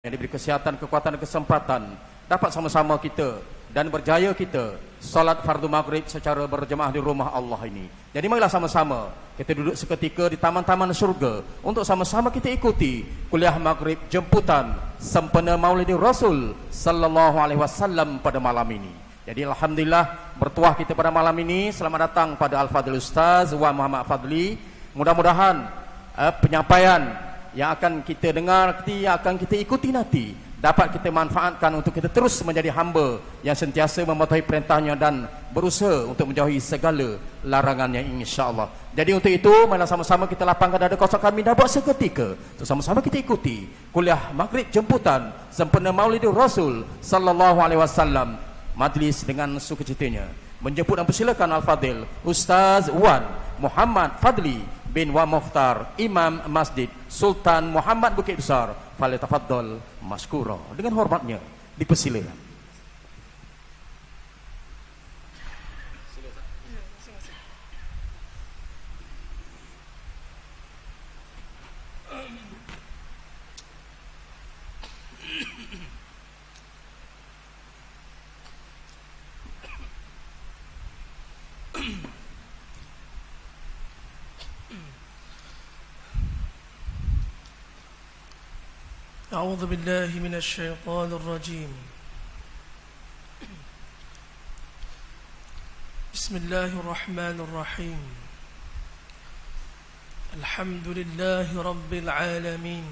yang diberi kesihatan, kekuatan dan kesempatan dapat sama-sama kita dan berjaya kita solat fardu maghrib secara berjemaah di rumah Allah ini. Jadi marilah sama-sama kita duduk seketika di taman-taman syurga untuk sama-sama kita ikuti kuliah maghrib jemputan sempena Maulidin Rasul sallallahu alaihi wasallam pada malam ini. Jadi alhamdulillah bertuah kita pada malam ini. Selamat datang pada Al-Fadhil Ustaz Wan Muhammad Fadli. Mudah-mudahan penyampaian yang akan kita dengar, yang akan kita ikuti nanti dapat kita manfaatkan untuk kita terus menjadi hamba yang sentiasa mematuhi perintahnya dan berusaha untuk menjauhi segala larangannya, insya-Allah. Jadi untuk itu marilah sama-sama kita lapangkan dada kosong kami dan buat seketika untuk sama-sama kita ikuti kuliah maghrib jemputan sempena Maulidin Rasul sallallahu alaihi wasallam. Majlis dengan sukacitanya menjemput dan persilakan Al-Fadhil Ustaz Wan Muhammad Fadli bin Wa Mukhtar, Imam Masjid Sultan Muhammad Bukit Besar. Falyatafaddal maskura. Dengan hormatnya dipersilakan. أعوذ بالله من الشيطان الرجيم. بسم الله الرحمن الرحيم. الحمد لله رب العالمين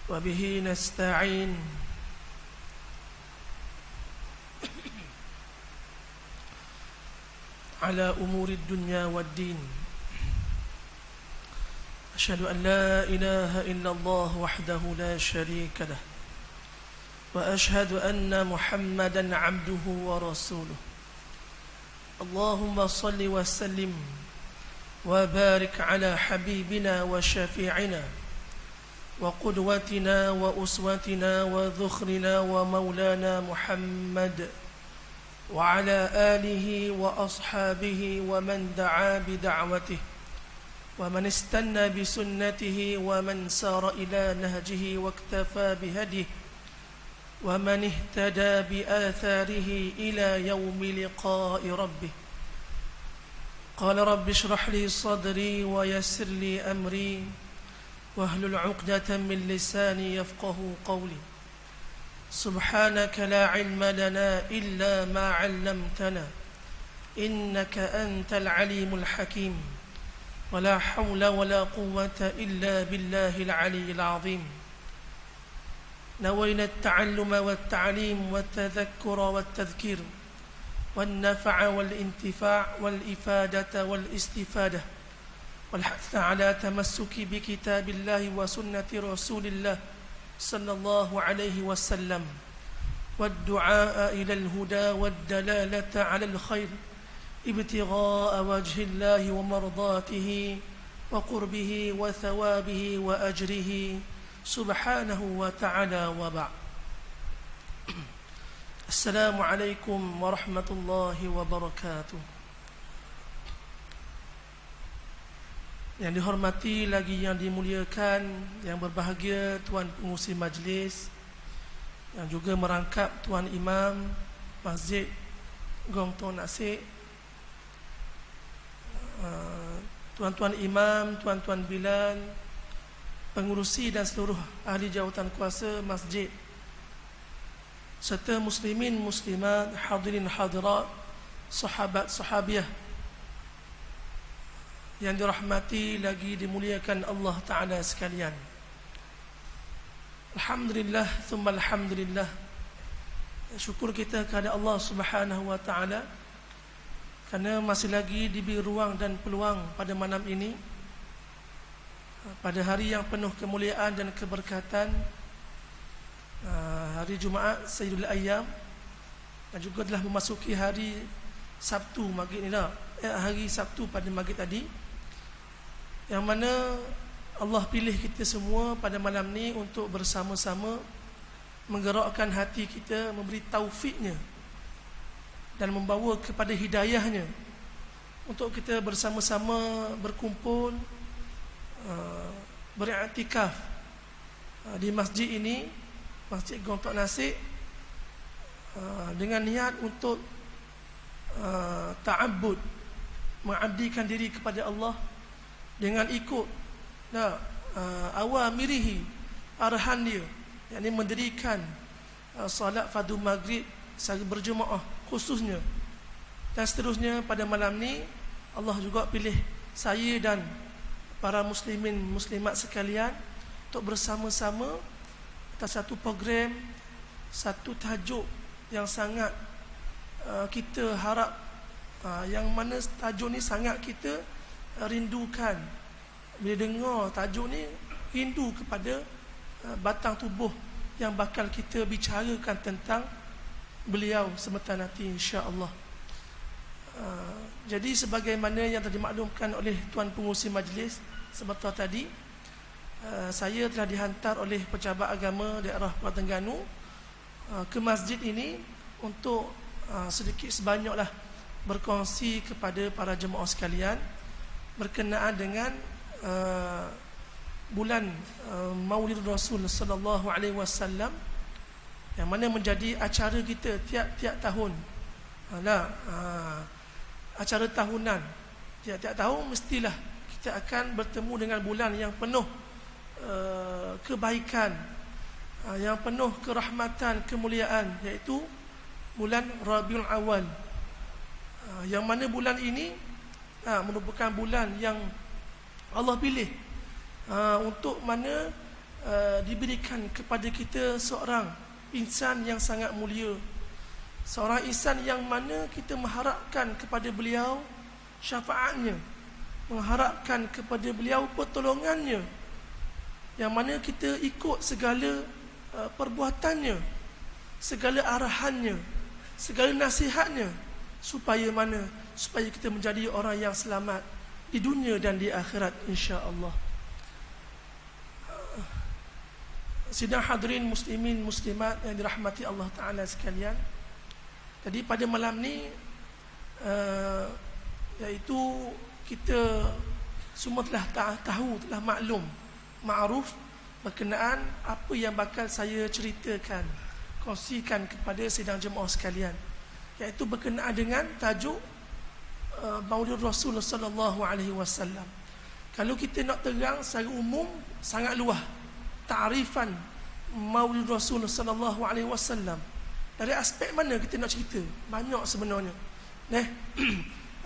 وبه نستعين على أمور الدنيا والدين. أشهد أن لا إله إلا الله وحده لا شريك له وأشهد أن محمدا عبده ورسوله. اللهم صل وسلم وبارك على حبيبنا وشفيعنا وقدوتنا وأسوتنا وذخرنا ومولانا محمد وعلى آله وأصحابه ومن دعا بدعوته ومن استنى بسنته ومن سار إلى نهجه واكتفى بهديه ومن اهتدى بآثاره إلى يوم لقاء ربه. قال رب اشرح لي صدري ويسر لي أمري واحلل عقدة من لساني يفقه قولي. سبحانك لا علم لنا إلا ما علمتنا إنك أنت العليم الحكيم. ولا حول ولا قوة إلا بالله العلي العظيم. نوينا التعلم والتعليم والتذكر والتذكير والنفع والانتفاع والإفادة والاستفادة والحث على تمسك بكتاب الله وسنة رسول الله صلى الله عليه وسلم والدعاء إلى الهدى والدلالة على الخير ابتغاء وجه الله ومرضاته وقربه وثوابه وأجره سبحانه وتعالى وبعد. السلام عليكم ورحمة الله وبركاته. Yang dihormati lagi yang dimuliakan, yang berbahagia Tuan Pengurusi Majlis, yang juga merangkap Tuan Imam Masjid Gong Tok Nasik, tuan-tuan imam, tuan-tuan bilal, pengurusi dan seluruh ahli jawatan kuasa masjid, serta muslimin muslimat, hadirin hadirat, sahabat sahabiah yang dirahmati lagi dimuliakan Allah Ta'ala sekalian. Alhamdulillah, thumma alhamdulillah. Syukur kita kepada Allah Subhanahu wa Ta'ala kerana masih lagi diberi ruang dan peluang pada malam ini, pada hari yang penuh kemuliaan dan keberkatan, hari Jumaat Sayyidul Ayyam, dan juga telah memasuki hari Sabtu maghrib ni dah, hari Sabtu pada maghrib tadi, yang mana Allah pilih kita semua pada malam ni untuk bersama-sama menggerakkan hati kita, memberi taufiknya dan membawa kepada hidayahnya untuk kita bersama-sama berkumpul, beriktikaf di masjid ini, Masjid Gontok Nasik, dengan niat untuk ta'abbud, mengabdikan diri kepada Allah dengan ikut awamirihi, arahan dia, yakni mendirikan solat fardu maghrib secara berjemaah khususnya. Dan seterusnya pada malam ni Allah juga pilih saya dan para muslimin muslimat sekalian untuk bersama-sama atas satu program, satu tajuk yang sangat kita harap, yang mana tajuk ni sangat kita rindukan. Bila dengar tajuk ni, rindu kepada batang tubuh yang bakal kita bicarakan tentang beliau sebentar nanti, insya-Allah. Jadi sebagaimana yang telah dimaklumkan oleh Tuan Pengurusi Majlis sebentar tadi, saya telah dihantar oleh pejabat agama daerah Pulau Terengganu ke masjid ini untuk sedikit sebanyaklah berkongsi kepada para jemaah sekalian berkenaan dengan bulan Maulid Rasul sallallahu alaihi wasallam, yang mana menjadi acara kita tiap-tiap tahun. Acara tahunan. Tiap-tiap tahun mestilah kita akan bertemu dengan bulan yang penuh kebaikan, yang penuh kerahmatan, kemuliaan, iaitu bulan Rabiul Awal. Yang mana bulan ini merupakan bulan yang Allah pilih untuk mana diberikan kepada kita seorang insan yang sangat mulia, seorang insan yang mana kita mengharapkan kepada beliau syafaatnya, mengharapkan kepada beliau pertolongannya, yang mana kita ikut segala perbuatannya, segala arahannya, segala nasihatnya, supaya mana? Supaya kita menjadi orang yang selamat di dunia dan di akhirat, insya-Allah. Sidang hadirin muslimin muslimat yang dirahmati Allah Ta'ala sekalian, jadi pada malam ni iaitu kita semua telah tahu, telah maklum, ma'ruf berkenaan apa yang bakal saya ceritakan, kongsikan kepada sidang jemaah sekalian, iaitu berkenaan dengan tajuk Maulid Rasul sallallahu alaihi wasallam. Kalau kita nak terang secara umum, sangat luas ta'rifan Maulid Rasul sallallahu alaihi wasallam. Dari aspek mana kita nak cerita? Banyak sebenarnya.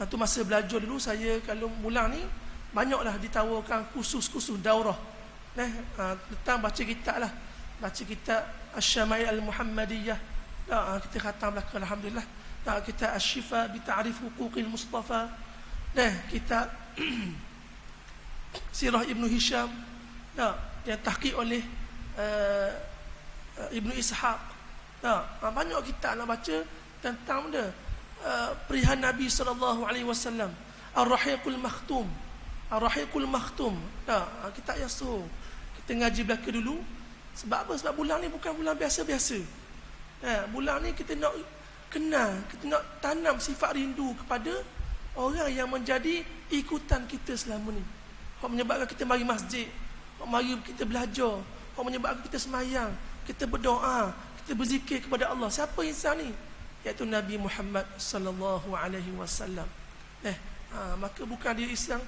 Itu masa belajar dulu saya, kalau bulan ni banyaklah ditawarkan khusus-khusus daurah. Datang baca kitab lah. Baca kitab Asy-Syama'il Al-Muhammadiyah. Kita khatam belaka, alhamdulillah. Kitab Asy-Syifa bi Ta'rif Huquqil Mustafa. Kitab Sirah Ibnu Hisham. Yang tahqiq oleh Ibnu Ishaq. Banyak kita nak baca tentang benda perihan Nabi sallallahu alaihi wasallam. Ar-Rahiqul Makhtum. Ar-Rahiqul Makhtum. Kitab yang suruh kita ngaji belaka dulu. Sebab apa? Sebab bulan ni bukan bulan biasa-biasa. Bulan ni kita nak kenal, kita nak tanam sifat rindu kepada orang yang menjadi ikutan kita selama ni. Hak menyebabkan kita mari masjid, hak mari kita belajar, hak menyebabkan kita semayang, kita berdoa, kita berzikir kepada Allah. Siapa insan ni? Iaitu Nabi Muhammad sallallahu alaihi wasallam. Maka bukan dia Islam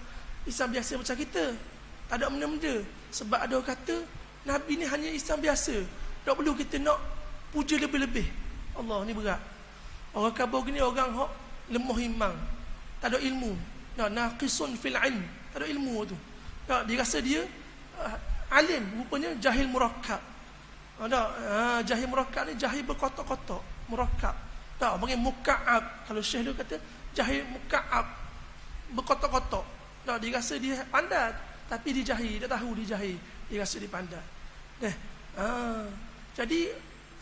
biasa macam kita. Tak ada benda-benda. Sebab ada orang kata Nabi ni hanya Islam biasa. Tak perlu kita nak puja lebih-lebih. Allah ni berat. Orang kabur gini orang hok lemah iman. Tak ada ilmu. Naqisun fil ilm. Tak ada ilmu tu. Dia rasa dia alim, rupanya jahil murakkab. Jahil murakkab ni jahil berkotak-kotak, murakkab. Tak, panggil muka'ab. Kalau Syekh dia kata jahil muka'ab, berkotak-kotak. Dia rasa dia pandai, tapi dia jahil, dia tahu dia jahil. Dia rasa dia pandai. Jadi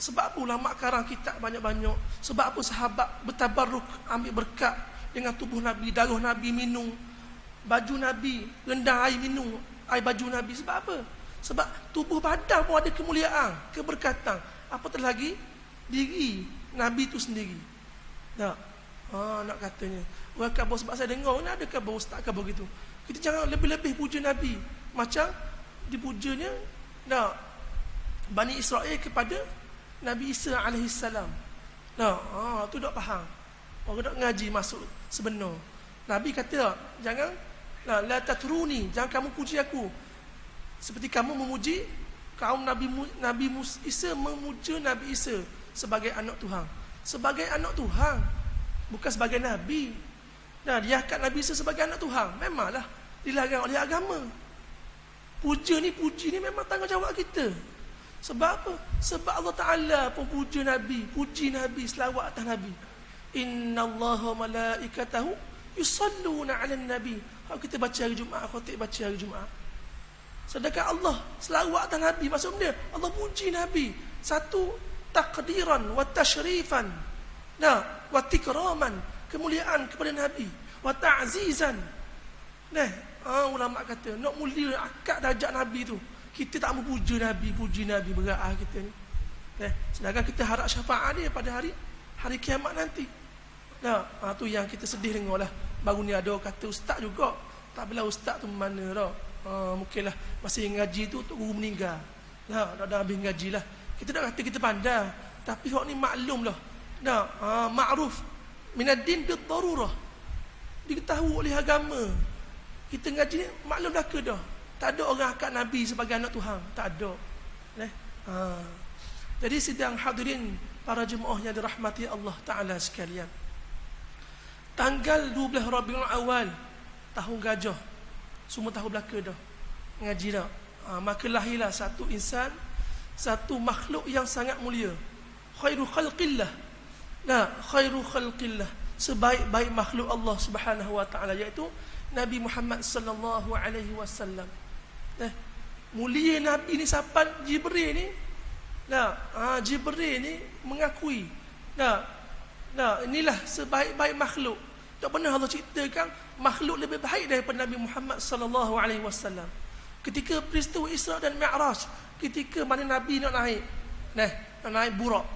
sebab apa ulama karang kitab banyak-banyak? Sebab apa sahabat bertabarruk, ambil berkat dengan tubuh Nabi, darah Nabi minum, baju Nabi, rendang air minum, air baju Nabi. Sebab apa? Sebab tubuh badan pun ada kemuliaan, keberkatan. Apatah lagi diri Nabi itu sendiri. Nak katanya orang khabar, sebab saya dengar ni ada khabar ustaz khabar gitu. Kita jangan lebih-lebih puja Nabi macam dipujanya Bani Israel kepada Nabi Isa alaihissalam. Nah, tu tak faham. Orang tak ngaji masuk sebenar. Nabi kata, jangan la tatruni, jangan kamu puji aku seperti kamu memuji kaum Nabi Isa memuja Nabi Isa sebagai anak Tuhan. Sebagai anak Tuhan, bukan sebagai Nabi. Nah, dia angkat Nabi Isa sebagai anak Tuhan. Memanglah dilarang oleh agama. Puji ni memang tanggungjawab kita. Sebab apa? Sebab Allah Ta'ala pun puji Nabi, selawat atas Nabi. Inna Allaha malaikatahu yusalluna ala Nabi. Kalau kita baca hari Jumaat, khatib baca hari Jumaat. Sedangkan Allah selawat atas Nabi, maksudnya Allah puji Nabi. Satu, takdiran wa tashrifan. Wa tikraman, kemuliaan kepada Nabi. Wa ta'zizan. Ulama kata, nak mulia akad darjat Nabi tu. Kita tak mau puji Nabi berat kita ni. Sedangkan kita harap syafaat dia pada hari kiamat nanti. Tu yang kita sedih dengar lah. Baru ni ada orang kata ustaz juga. Tak bila ustaz tu mana dah. Mungkinlah masih ngaji tu untuk guru meninggal. Dah habis ngaji lah. Kita tak kata kita pandai, tapi hak ni maklum lah. Ma'ruf minad-din bid-darurah. Diketahui oleh agama. Kita ngaji ni maklum dah ke dah. Tak ada orang angkat Nabi sebagai anak Tuhan. Tak ada. Jadi sidang hadirin para jemaah yang dirahmati Allah Ta'ala sekalian. Tanggal 12 Rabiul Awal tahun gajah. Semua tahu belaka dah. Ngaji dah. Maka lahirlah satu insan, satu makhluk yang sangat mulia. Khairu khalqillah. Khairu khalqillah. Sebaik-baik makhluk Allah Subhanahu wa Ta'ala, iaitu Nabi Muhammad sallallahu alaihi wasallam. Mulia Nabi ni siapa? Jibril ni. Jibril ni mengakui. Inilah sebaik-baik makhluk. Tak pernah Allah ceritakan makhluk lebih baik daripada Nabi Muhammad sallallahu alaihi wasallam. Ketika peristiwa Isra dan Mi'raj, ketika mana Nabi nak naik. Nak naik burak.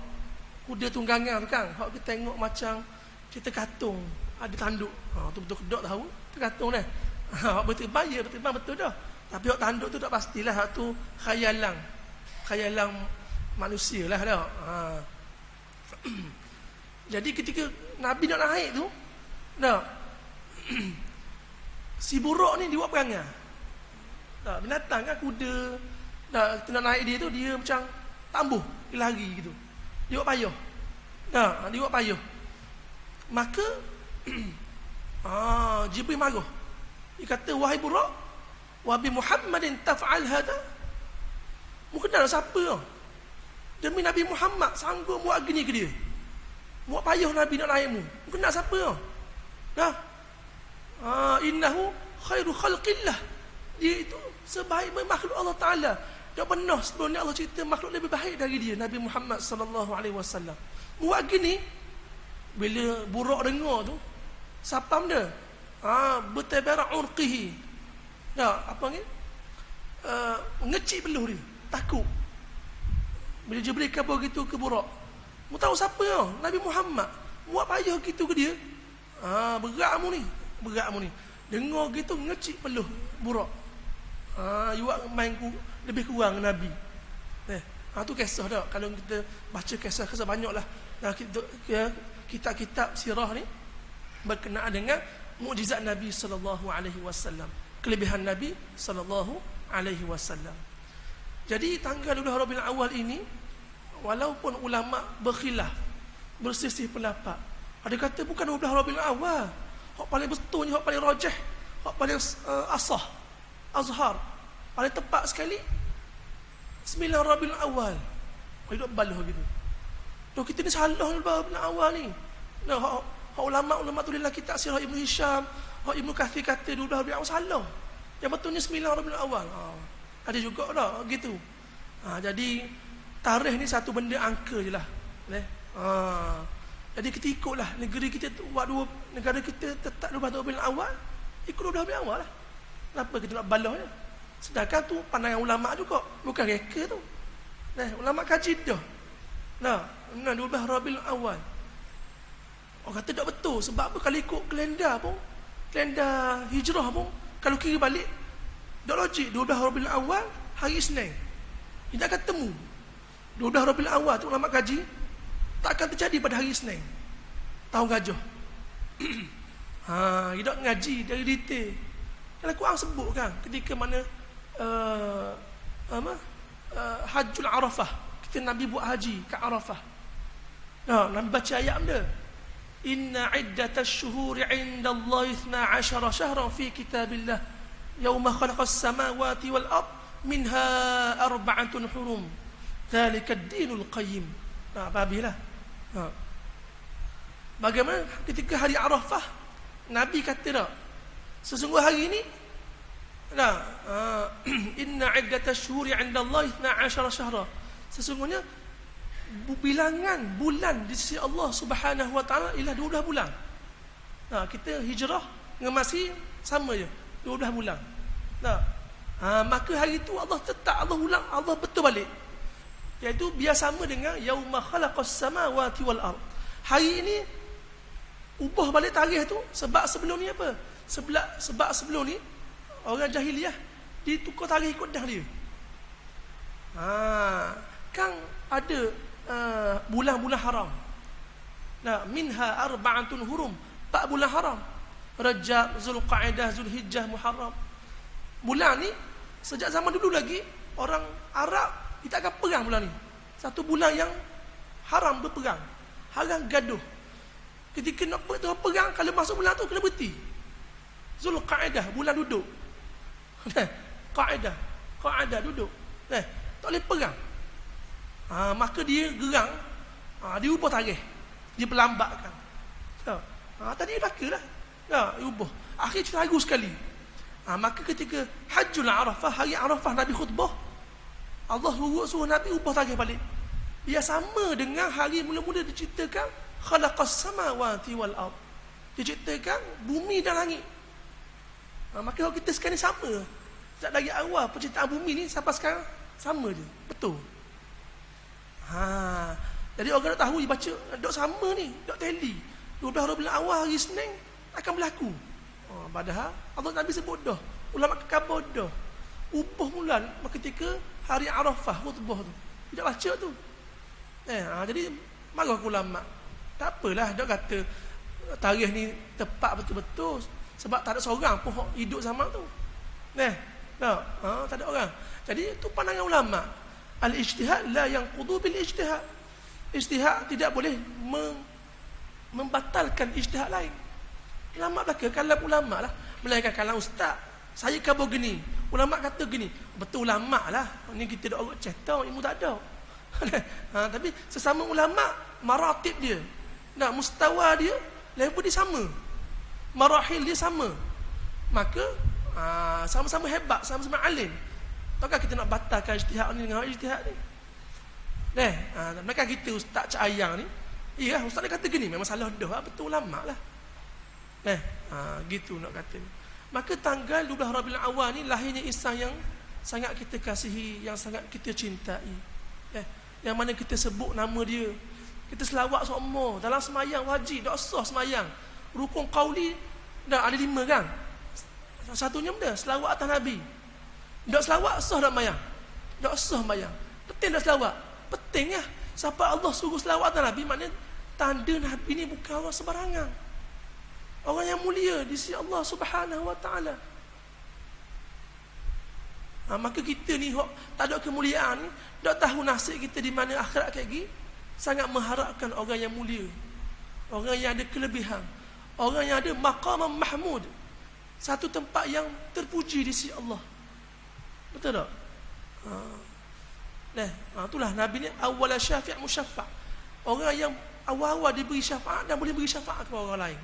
Kuda tunggangan tu kan. Hak kita tengok macam cerita kartun, ada tanduk. Tu betul kedok tahu. Tergantung betul bayar betul dah. Tapi hak tanduk tu tak pastilah, hak tu khayalan manusia lah dah. Jadi ketika Nabi nak naik tu, si burak ni dia buat perangai. Binatang kan, kuda. Kita nak naik dia tu, dia macam tambuh, dia lari gitu. Dia buat payah. Dia buat payah. Maka Jibril marah. Dia kata, wahai burak, wa bi Muhammadin taf'al hada. Mu kenal siapa? Demi Nabi Muhammad sanggup buat gini ke dia? Buat payah Nabi nak naik mu. Mu kenal siapa? Innahu khairu khalqillah. Dia itu sebaik-baik makhluk Allah Ta'ala. Tak pernah sebelum ni Allah cerita makhluk lebih baik dari dia, Nabi Muhammad sallallahu alaihi wasallam. Buat gini, bila burak dengar tu, sapam dia. Bertabara urqihi. Apa ni? Ngecik beluh dia. Takut. Bila Jibril kabar gitu ke burak. Mu tahu siapa ya? Nabi Muhammad. Buat payah gitu ke dia. Berat mu ni. Dengar gitu ngecik beluh burak. Yuak main lebih kurang Nabi. Tu kisah dah. Kalau kita baca kisah banyaklah. Kitab-kitab sirah ni berkenaan dengan mukjizat Nabi sallallahu alaihi wasallam, kelebihan Nabi sallallahu alaihi wasallam. Jadi tanggal 12 Rabiul Awal ini, walaupun ulama berkhilaf, berselisih pendapat. Ada kata bukan 12 Rabiul Awal. Hak paling betulnya, hak paling rajih, hak paling azhar, paling tepat sekali 9 Rabiul Awal. Hidup balah gitu. Kita ni salah 12 Rabiul Awal ni. Ulama tulislah kitab sirah Ibnu Hisham, Ibnu Kathir kata 12 Rabiul Awal salah. Yang betulnya 9 Rabiul Awal. Ada juga dah gitu. Jadi tarikh ni satu benda angka je lah. Jadi kita ikutlah negeri kita tu, negara kita tetap 12 Rabiul Awal, ikut 12 Rabiul Awal lah. Kenapa kita nak balahnya? Sedangkan tu pandangan ulama juga, bukan reka tu. Ulama kaji dah. 12 Rabiul Awal. Orang kata tak betul. Sebab apa? Kalau ikut kalender hijrah pun, kalau kira balik, tak logik. 12 Rabiul Awal hari Isnin. Dia tak ketemu. 12 Rabiul Awal tu ulama kaji tak akan terjadi pada hari Isnin tahun gajah. Kita ngaji dari detail. Kalau Quran sebut kan ketika mana Hajjul Arafah, kita Nabi buat haji kat Arafah. Nabi baca ayat dia. Inna iddatash shuhuri 'inda Allah 12 syahran fi kitabillah yauma khalaqas samawati wal ard minha arba'atun hurum. Dzalika ad-dinul qayyim. Babilah. Bagaimana ketika hari Arafah Nabi kata tak, sesungguh hari ini inna iddatash shuhuri 'inda Allah 12 syahran. Sesungguhnya bilangan bulan di sisi Allah Subhanahu wa taala ialah 12 bulan. Kita hijrah dengan masih sama je 12 bulan. Maka hari itu Allah tetap, Allah ulang, Allah betul balik. Iaitu biar sama dengan yauma khalaqas samawati wal ard. Hari ini ubah balik tarikh tu sebab sebelum ni apa? Sebab sebelum ni orang jahiliah ditukar tarikh ikut dah dia. Kan ada bulan-bulan haram. Minha arba'atun hurum, 4 bulan haram. Rajab, Zulqa'dah, Zulhijjah, Muharram. Bulan ni sejak zaman dulu lagi orang Arab kita akan perang bulan ni. Satu bulan yang haram berperang. Haram gaduh. Ketika nak perang, kalau masuk bulan tu kena berhenti. Zulqa'dah, bulan duduk. Qa'dah duduk. Tak boleh perang. Maka dia gerang, dia ubah tarikh, dia perlambatkan. Tadi bakalah, dia ubah. Akhir cerita ragu sekali. Maka ketika Hajjul Arafah, hari Arafah Nabi khutbah, Allah suruh Nabi ubah tarikh balik. Dia sama dengan hari mula-mula diciptakan khalaqas samawati wal ard. Diciptakan bumi dan langit. Maka kalau kita sekarang ni sama. Sejak dari awal penciptaan bumi ni sampai sekarang sama je. Betul. Jadi orang nak tahu dia baca dok sama ni, dok tally 12 Rabiul Awal hari Isnin akan berlaku. Padahal Allah Nabi sebut dah, ulama kekabur dah ubah bulan ketika hari Arafah khutbah tu. Tidak baca tu. Jadi marah ulama. Tak apalah dok kata tarikh ni tepat betul-betul sebab tak ada seorang pun hidup zaman tu. Tak ada orang. Jadi itu pandangan ulama. Al-ijtihad la yanqudu bil ijtihad. Ijtihad tidak boleh membatalkan ijtihad lain. Ulama belaka kalam ulama lah, melainkan kalam ustaz. Saya khabar gini, ulama kata gini. Betul ulama lah. Ni kita dak orang cerita ilmu tak ada. Tapi sesama ulama maratib dia, mustawa dia, level dia sama. Marahil dia sama. Maka sama-sama hebat, sama-sama alim. Takkan kita nak batalkan ijtihad ni dengan ijtihad ni? Mereka kita Ustaz Cak Ayang ni, iya Ustaz dia kata gini, memang salah dah, betul ulama lah. Gitu nak kata ni. Maka tanggal 12 Rabiul Awal ni lahirnya insan yang sangat kita kasihi, yang sangat kita cintai. Yang mana kita sebut nama dia, kita selawat semua dalam semayang wajib, tak sah semayang. Rukun qauli dah ada 5 kan? Satunya benda selawat atas Nabi. Tak selawat sah tak mayang. Tak sah mayang. Penting tak selawat. Penting lah. Siapa Allah suruh selawat atas Nabi, maknanya tanda Nabi ni bukan orang sembarangan. Orang yang mulia di sisi Allah Subhanahu wa taala. Maka kita ni tak ada kemuliaan ni, tak tahu nasib kita di mana akhirat kayak gini, sangat mengharapkan orang yang mulia. Orang yang ada kelebihan. Orang yang ada maqam mahmud. Satu tempat yang terpuji di sisi Allah. Betul tak? Itulah Nabi ni awal syafi' musyaffa'. Orang yang awal-awal diberi syafaat dan boleh beri syafaat kepada orang lain.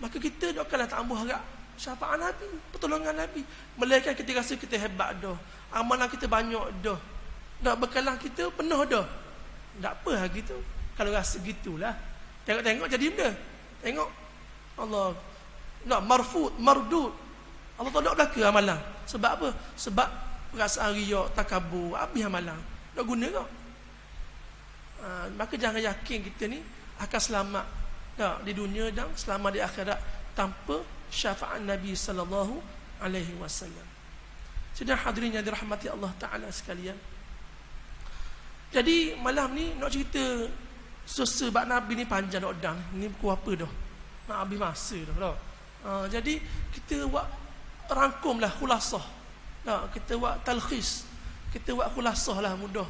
Maka kita takkanlah tak ambuh harap syafaat Nabi, pertolongan Nabi. Melainkan kita rasa kita hebat dah, amalan kita banyak dah, nak bekalan kita penuh dah. Tak apa lah gitu. Kalau rasa gitulah, tengok-tengok jadi benda. Tengok Allah nak marfud, mardud. Allah tak belaka amalan. Sebab apa? Sebab perasaan riak, takabur, habis amalan. Tak guna kau. Maka jangan yakin kita ni akan selamat di dunia dan selamat di akhirat tanpa syafaat Nabi sallallahu alaihi wasallam. Sedang hadirin yang dirahmati Allah Taala sekalian, Jadi malam ni nak cerita sebab Nabi ni panjang nak dah. Ni buku apa dah? Nak habis masa dah. Jadi kita buat rangkumlah khulasah. Kita buat talkhis. Kita buat khulasah lah mudah.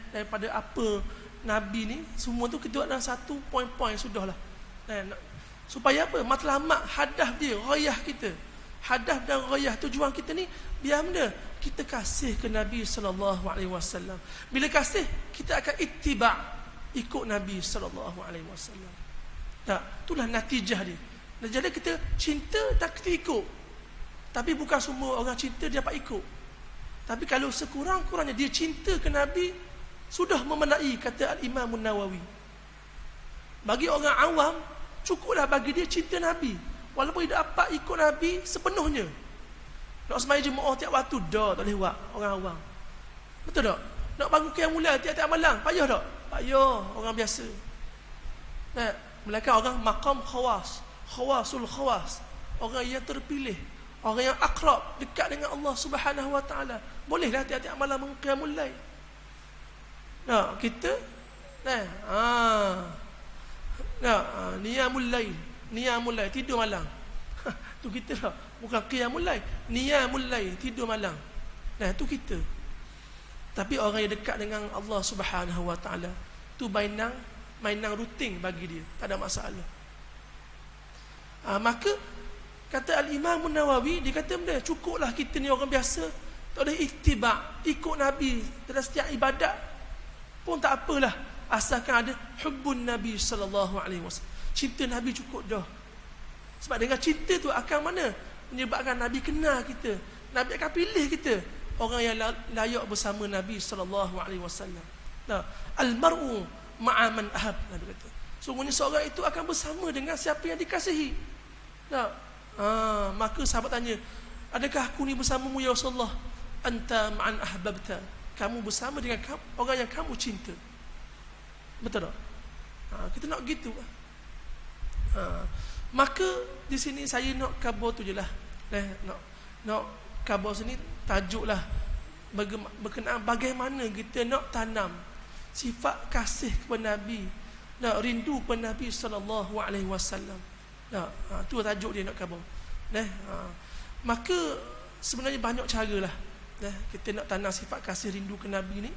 Daripada apa Nabi ni, semua tu kita buat dalam satu poin-poin sudahlah. Supaya apa? Matlamat hadaf dia, ghayah kita. Hadaf dan ghayah tujuan kita ni biar benda kita kasih ke Nabi sallallahu alaihi wasallam. Bila kasih, kita akan ittiba', ikut Nabi sallallahu alaihi wasallam. Itulah natijah dia. Jadi kita cinta tak kita ikut. Tapi bukan semua orang cinta dia dapat ikut. Tapi kalau sekurang-kurangnya dia cinta ke Nabi, sudah memenai, kata Al-Imam Nawawi. Bagi orang awam, cukuplah bagi dia cinta Nabi. Walaupun dia dapat ikut Nabi sepenuhnya. Nak sembahyang jemaah tiap waktu, dah tak boleh buat orang awam. Betul tak? Nak bangun qiyamul lail tiap-tiap malam, payah tak? Payah orang biasa. Melainkan orang maqam khawas, khawasul khawas, orang yang terpilih, orang yang akrab, dekat dengan Allah Subhanahu wa taala. Bolehlah tiap-tiap malam bangun qiyamul lail. Kita niyamul lail, tidur malam. Tu kita lah, bukan qiyamul lail, niyamul lail, tidur malam. Tu kita. Tapi orang yang dekat dengan Allah Subhanahu wa taala, tu mainan rutin bagi dia, tak ada masalah. Maka kata Al-Imam Nawawi, dia kata benda cukuplah kita ni orang biasa, tak ada ittiba', ikut Nabi dalam setiap ibadat pun tak apalah, asalkan ada hubbun Nabi sallallahu alaihi wasallam. Cinta Nabi cukup dah. Sebab dengan cinta tu akan mana? Menyebabkan Nabi kenal kita. Nabi akan pilih kita orang yang layak bersama Nabi sallallahu alaihi wasallam. Al-mar'u ma'a man ahab, Nabi kata. Sungguhnya seorang itu akan bersama dengan siapa yang dikasihi. Maka sahabat tanya, adakah aku ni bersamamu ya Rasulullah? Anta ma'an ahbabta. Kamu bersama dengan orang yang kamu cinta. Betul tak? Kita nak gitu. Maka di sini saya nak kabur tu je lah. Nak kabur sini tajuklah berkenaan bagaimana kita nak tanam sifat kasih kepada Nabi, nak rindu kepada Nabi sallallahu alaihi wasallam. Tu tajuk dia nak kabur. Maka sebenarnya banyak caralah kita nak tanam sifat kasih rindu ke Nabi ni.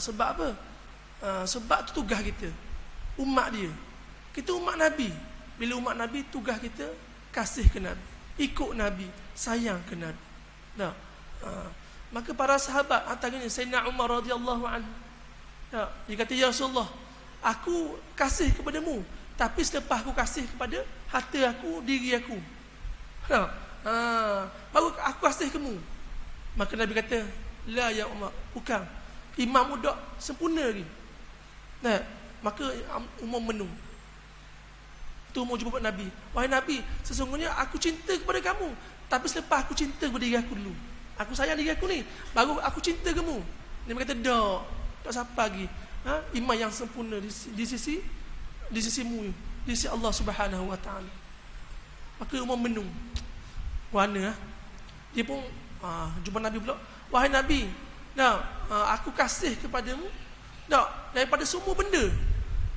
Sebab apa? Sebab tu tugas kita, umat dia. Kita umat Nabi. Bila umat Nabi, tugas kita kasih ke Nabi, ikut Nabi, sayang ke Nabi. Maka para sahabat, antaranya Sayyidina Umar radhiyallahu anhu, dia kata, ya Rasulullah, aku kasih kepadamu, tapi selepas aku kasih kepada harta aku, diri aku, baru aku kasih kamu. Maka Nabi kata, la ya Umar, bukan, imam muda sempurna lagi. Maka Umar menung. Tu Umar jumpa Nabi, wahai Nabi, sesungguhnya aku cinta kepada kamu, tapi selepas aku cinta kepada diri aku dulu, aku sayang diri aku ni, baru aku cinta kamu. Nabi kata, tak siapa lagi imam yang sempurna di sisimu, di sisi Allah Subhanahu wa taala. Maka Umar menung. Mana dia pun jumpa Nabi pula, wahai Nabi, aku kasih kepadamu daripada semua benda,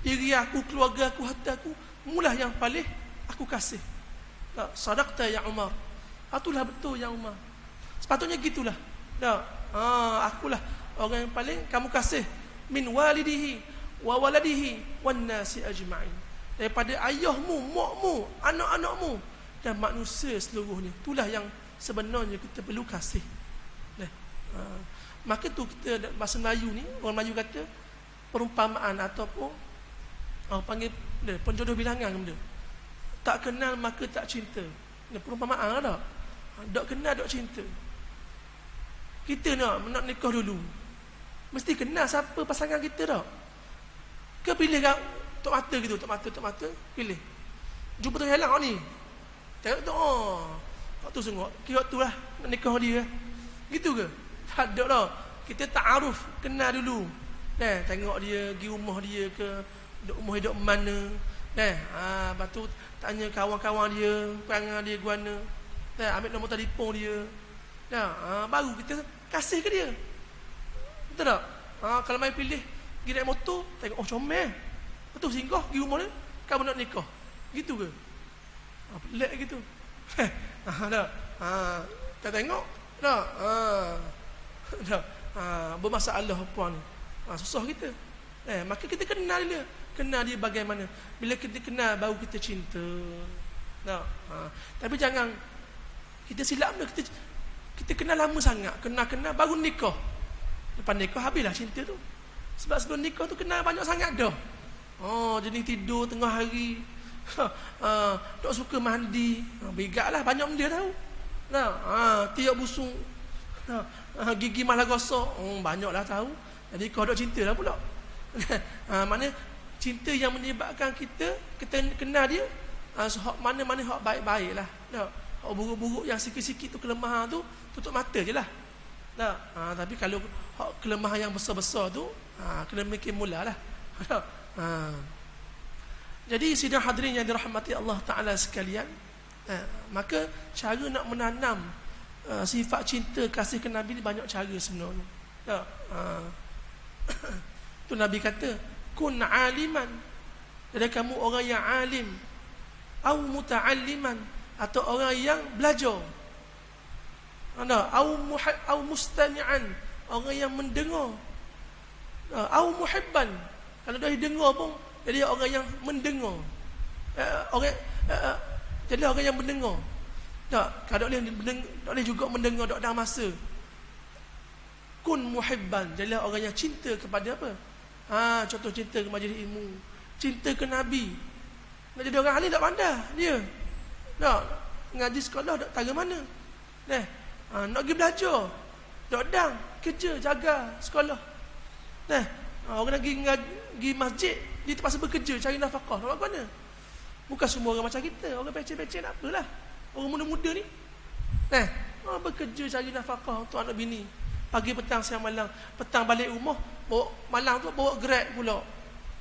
diri aku, keluarga aku, harta aku, mulah yang paling aku kasih. Sadaqta ya Umar, itulah betul ya Umar, sepatutnya gitulah. Akulah orang yang paling kamu kasih, min walidihi wa waladihi wan nasi ajma'in, daripada ayahmu, makmu, anak-anakmu dan manusia seluruhnya. Itulah yang sebenarnya kita perlu kasih. Maka tu kita bahasa Melayu ni, orang Melayu kata perumpamaan ataupun orang panggil penjodoh bilangan benda. Tak kenal maka tak cinta. Perumpamaan tak? Tak kenal tak cinta. Kita nak nikah dulu, mesti kenal siapa pasangan kita tak? Ke pilih kat tok mata gitu, tok mata pilih. Jumpa tu helang ni. Tengok tu, waktu sungguh kira tu lah nak nikah dia. Gitu ke? Tak ada dah. Kita ta'aruf, kenal dulu. Tengok dia, pergi rumah dia ke, rumah hidup mana. Lepas tu tanya kawan-kawan dia, perangai dia guana. Ambil nombor telefon dia. Baru kita kasih ke dia. Betul tak? Kalau mai pilih pergi naik motor, tengok comel. Betul singgah pergi rumah dia, kamu nak nikah. Gitu ke? Pelik gitu. Tak. Tak tengok. Tak. Tak. Bermasalah puan ni. Susah kita. Maka kita kenal dia. Kenal dia bagaimana. Bila kita kenal baru kita cinta. Tak. Tapi jangan kita silap dia. Kita kenal lama sangat. Kenal baru nikah. Lepas nikah habislah cinta tu. Sebab sebelum nikah tu kenal banyak sangat dah. Jenis tidur tengah hari. Tak suka mandi. Begatlah banyak benda tahu. Tiap busung. Gigi malah gosok. Banyaklah tahu. Jadi kau dok cinta lah pula. Mana cinta yang menyebabkan kita kenal dia. Mana-mana hak baik-baik lah. Hak buruk-buruk yang sikit-sikit tu kelemahan tu tutup mata je lah. Tapi kalau hak kelemahan yang besar-besar tu kena mikir mula lah. Jadi sidang hadirin yang dirahmati Allah Ta'ala sekalian, maka cara nak menanam sifat cinta kasih ke Nabi ni banyak cara sebenarnya. Tu Nabi kata, kun aliman, jadi kamu orang yang alim, au muta'alliman, atau orang yang belajar, au mustami'an, orang yang mendengar, au muhibban, kalau dah dengar pun jadi orang yang mendengar, jadi orang yang mendengar. Tak boleh juga mendengar tak ada masa. Kun muhibban, jadi orang yang cinta kepada apa? Contoh cinta ke majlis ilmu, cinta ke Nabi. Nak jadi orang alim tak pandai dia. Tak ngaji sekolah tak tahu mana. Nak pergi belajar, tak dang kerja jaga sekolah. Orang nak pergi masjid, dia terpaksa bekerja cari nafkah. Nak buat mana? Bukan semua orang macam kita. Orang pecah-pecah nak apalah. Orang muda-muda ni bekerja cari nafkah untuk anak bini. Pagi petang siang malam. Petang balik rumah, malam tu bawa Grab pula,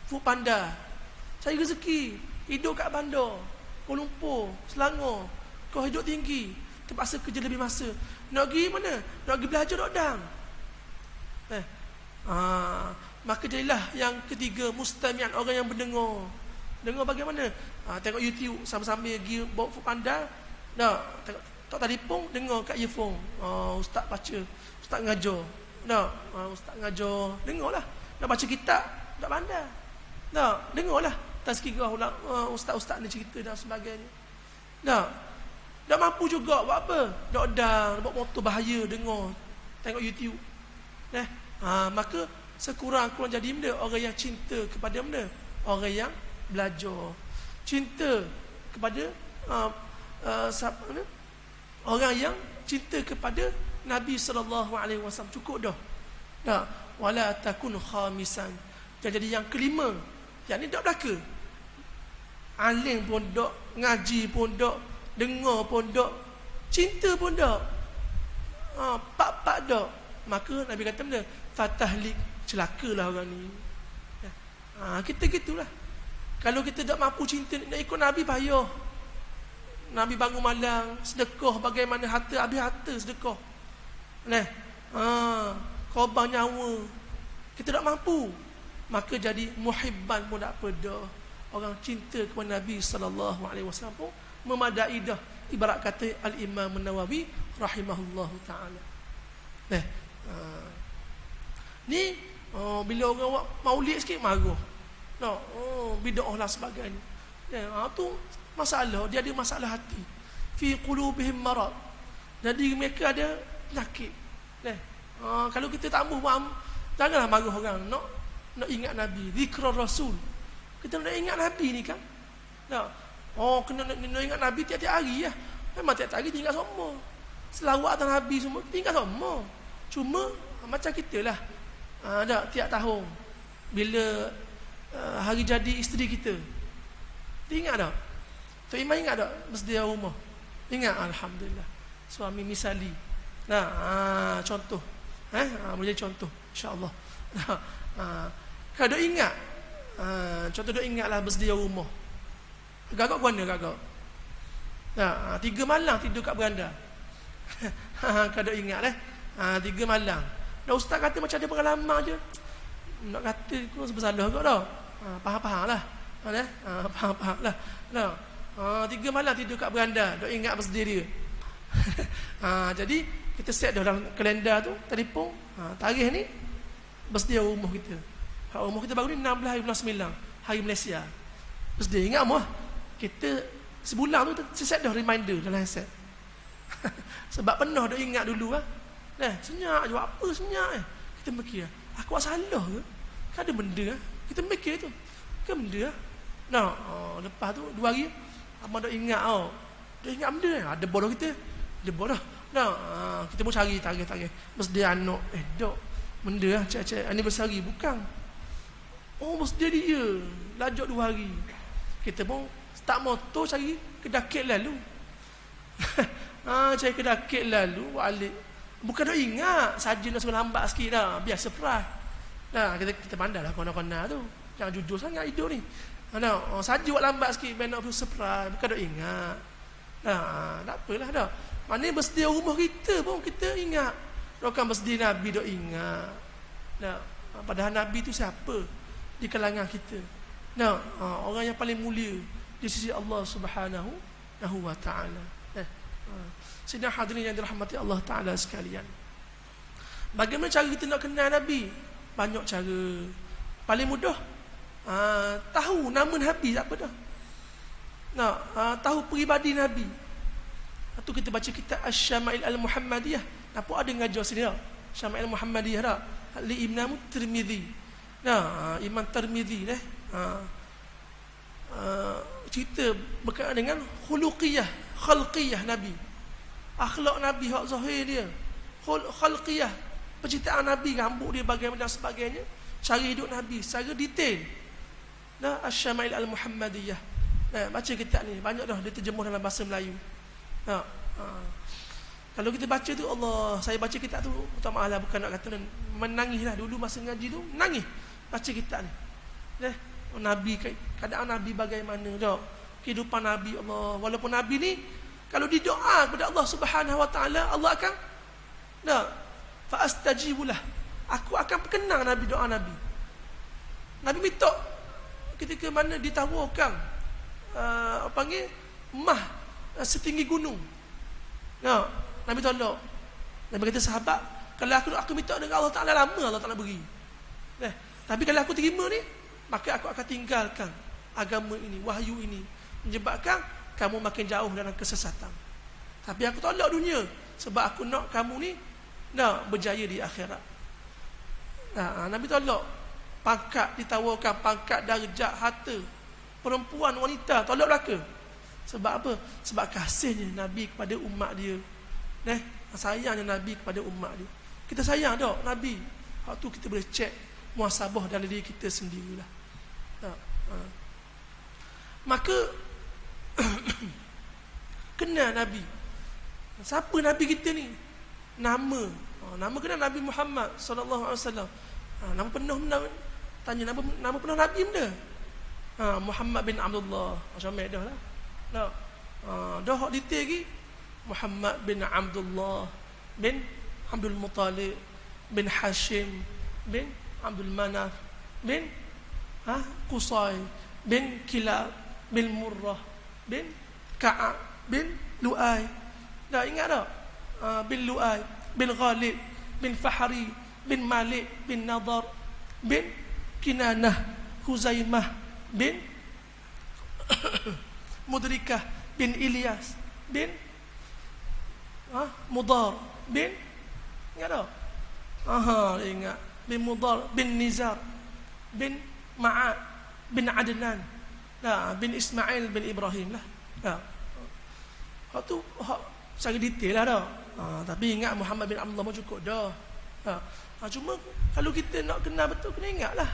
Food Panda, cari rezeki. Hidup kat bandar Kuala Lumpur, Selangor, kau hidup tinggi, terpaksa kerja lebih masa. Nak pergi mana? Nak pergi belajar tak dang. Maka jadilah yang ketiga, mustami'an, orang yang mendengar. Dengar bagaimana? Tengok YouTube sambil-sambil pergi bawa Food Panda. Tak telefon, dengar kat earphone. Ustaz baca, ustaz ngajar. Ustaz ngajar, dengarlah. Nak baca kitab, tak pandai. Dengarlah tazkirah ustaz-ustaz ni cerita dan sebagainya. Tak mampu juga buat apa? Dah bawa motor bahaya, dengar, tengok YouTube. Maka sekurang-kurang jadi benda orang yang cinta kepada benda, orang yang belajar, cinta kepada orang yang cinta kepada Nabi SAW. Cukup dah. Wala takun khamisan. Jadi yang kelima, yang ni tak belaka. Alim pun tak, ngaji pun tak, dengar pun tak, cinta pun tak, pak-pak tak. Maka Nabi kata benda, fatahlik, celakalah orang ni. Kita gitulah. Kalau kita tak mampu cinta, nak ikut Nabi payah. Nabi bangun malam, sedekah bagaimana harta, habis harta sedekah. Korban nyawa. Kita tak mampu. Maka jadi muhibban pun tak apa dah. Orang cinta kepada Nabi SAW pun memadai dah. Ibarat kata Al-Imam Nawawi rahimahullahu ta'ala. Ni bila orang maulid sikit marah. Bid'ah lah sebagainya. Tu masalah, dia ada masalah hati. Fi qulubihim marad. Jadi mereka ada penyakit. Kalau kita tak mahu janganlah marah orang. Nak ingat Nabi, zikra Rasul. Kita nak ingat Nabi ni kan. Kena nak ingat Nabi tiap-tiap hari lah. Memang tiap-tiap hari tinggal semua. Selawat atas Nabi semua tinggal semua. Cuma macam kita lah. Tiap tahun bila hari jadi isteri kita, ingat tak? Tok Iman ingat tak bersedia rumah? Ingat, alhamdulillah. Suami misali. Contoh. Boleh contoh insya-Allah. Kalau ingat, contoh dok ingatlah bersedia rumah. Gagak mana gagak? 3 malam tidur kat beranda. Kalau ingat 3 malam. Dah ustaz kata macam ada pengalaman je. Nak kata aku bersalah juga dah. Faham-faham lah. Faham-faham lah. Nah. 3 malam tidur kat beranda, dok ingat birthday dia. Jadi kita set dah dalam kalender tu, telefon, tarikh ni birthday umur kita. Umur kita baru ni 16 hari bulan 9, hari Malaysia. Birthday ingat umur. Kita sebulan tu set dah reminder dalam handset. Sebab penuh dok ingat dulu senyap je apa senyap Kita mikir, aku buat salah ke? Kan ada benda kita mikir tu. Kan benda Nah, lepas tu 2 hari abang dah ingat Dah ingat benda ada bodoh kita. Dia bodoh. Nah, kita pun cari tarikh. Birthday anak. Dok. Benda cek anniversary bukan. Birthday dia. Lajak 2 hari. Kita pun start motor cari kedakit lalu. Cari kedakit lalu balik. Bukan dah ingat, saja nak suruh lambat sikit dah. Biar surprise. Nah, kita pandai lah kona-kona tu. Jangan jujur sangat hidup ni. Saja buat lambat sikit, biar nak surprise. Bukan dah ingat. Tak apalah dah. Maknanya birthday rumah kita pun kita ingat. Bukan birthday Nabi dah ingat. Padahal Nabi tu siapa? Di kalangan kita. Orang yang paling mulia di sisi Allah Subhanahu wa Ta'ala. Sidang hadirin yang dirahmati Allah Ta'ala sekalian. Bagaimana cara kita nak kenal Nabi? Banyak cara. Paling mudah tahu nama Nabi tak apa dah. Tahu peribadi Nabi. Itu kita baca kitab Asy-Syama'il Al-Muhammadiyah. Nampak ada ngajar sini dah. Syama'il Al-Muhammadiyah dah. Li Imam Tirmizi. Imam Tirmizi cerita berkaitan dengan khalqiyah Nabi. Akhlak Nabi, hak zahir dia. Khalqiyah, penciptaan Nabi, rambut dia bagaimana dan sebagainya. Cara hidup Nabi secara detail. Asy-Syama'il Al-Muhammadiyah. Baca kitab ni, banyak dah dia terjemuh dalam bahasa Melayu. Kalau kita baca tu, Allah, saya baca kitab tu, minta maaf lah, bukan nak kata menangis lah. Dulu masa ngaji tu, nangis baca kitab ni. Nabi, keadaan Nabi bagaimana dah, kehidupan Nabi. Allah, walaupun Nabi ni kalau didoa kepada Allah Subhanahu wa Ta'ala, Allah akan fa astajibulah, aku akan perkenang Nabi, doa Nabi. Nabi minta ketika mana ditawarkan panggil mah setinggi gunung. Nabi tolak. Nabi kata sahabat, kalau aku minta dengan Allah Ta'ala, lama Allah Ta'ala beri. Tapi kalau aku terima ni, maka aku akan tinggalkan agama ini, wahyu ini, menyebabkan kamu makin jauh dalam kesesatan. Tapi aku tolak dunia sebab aku nak kamu ni berjaya di akhirat. Nabi tolak pangkat, ditawarkan pangkat, darjat, harta, perempuan, wanita, tolak belaka. Sebab apa? Sebab kasihnya Nabi kepada umat dia. Sayangnya Nabi kepada umat dia. Kita sayang tak Nabi? Waktu kita boleh cek muhasabah dalam diri kita sendirilah. Maka kenal Nabi. Siapa Nabi kita ni? Nama kenal Nabi Muhammad sallallahu alaihi wasallam. Nama penuh tanya nama penuh Nabi benda. Muhammad bin Abdullah. Macam mana dah lah. Dah hak detail lagi. Muhammad bin Abdullah bin Abdul Muttalib bin Hashim bin Abdul Manaf bin Qusay bin Kilab bin Murrah bin Ka'ab bin Lu'ay. Dah ingat tak? Bin Lu'ay bin Ghalib bin Fahri bin Malik bin Nadar bin Kinanah Huzaimah bin Mudrikah bin Ilyas bin Mudar bin, ingat tak? Ingat. Bin Mudar bin Nizar bin Ma'ad bin Adnan bin Ismail bin Ibrahim lah. Hak tu secara detail lah dah. Tapi ingat Muhammad bin Abdullah pun cukup dah. Cuma kalau kita nak kenal betul, kena ingat lah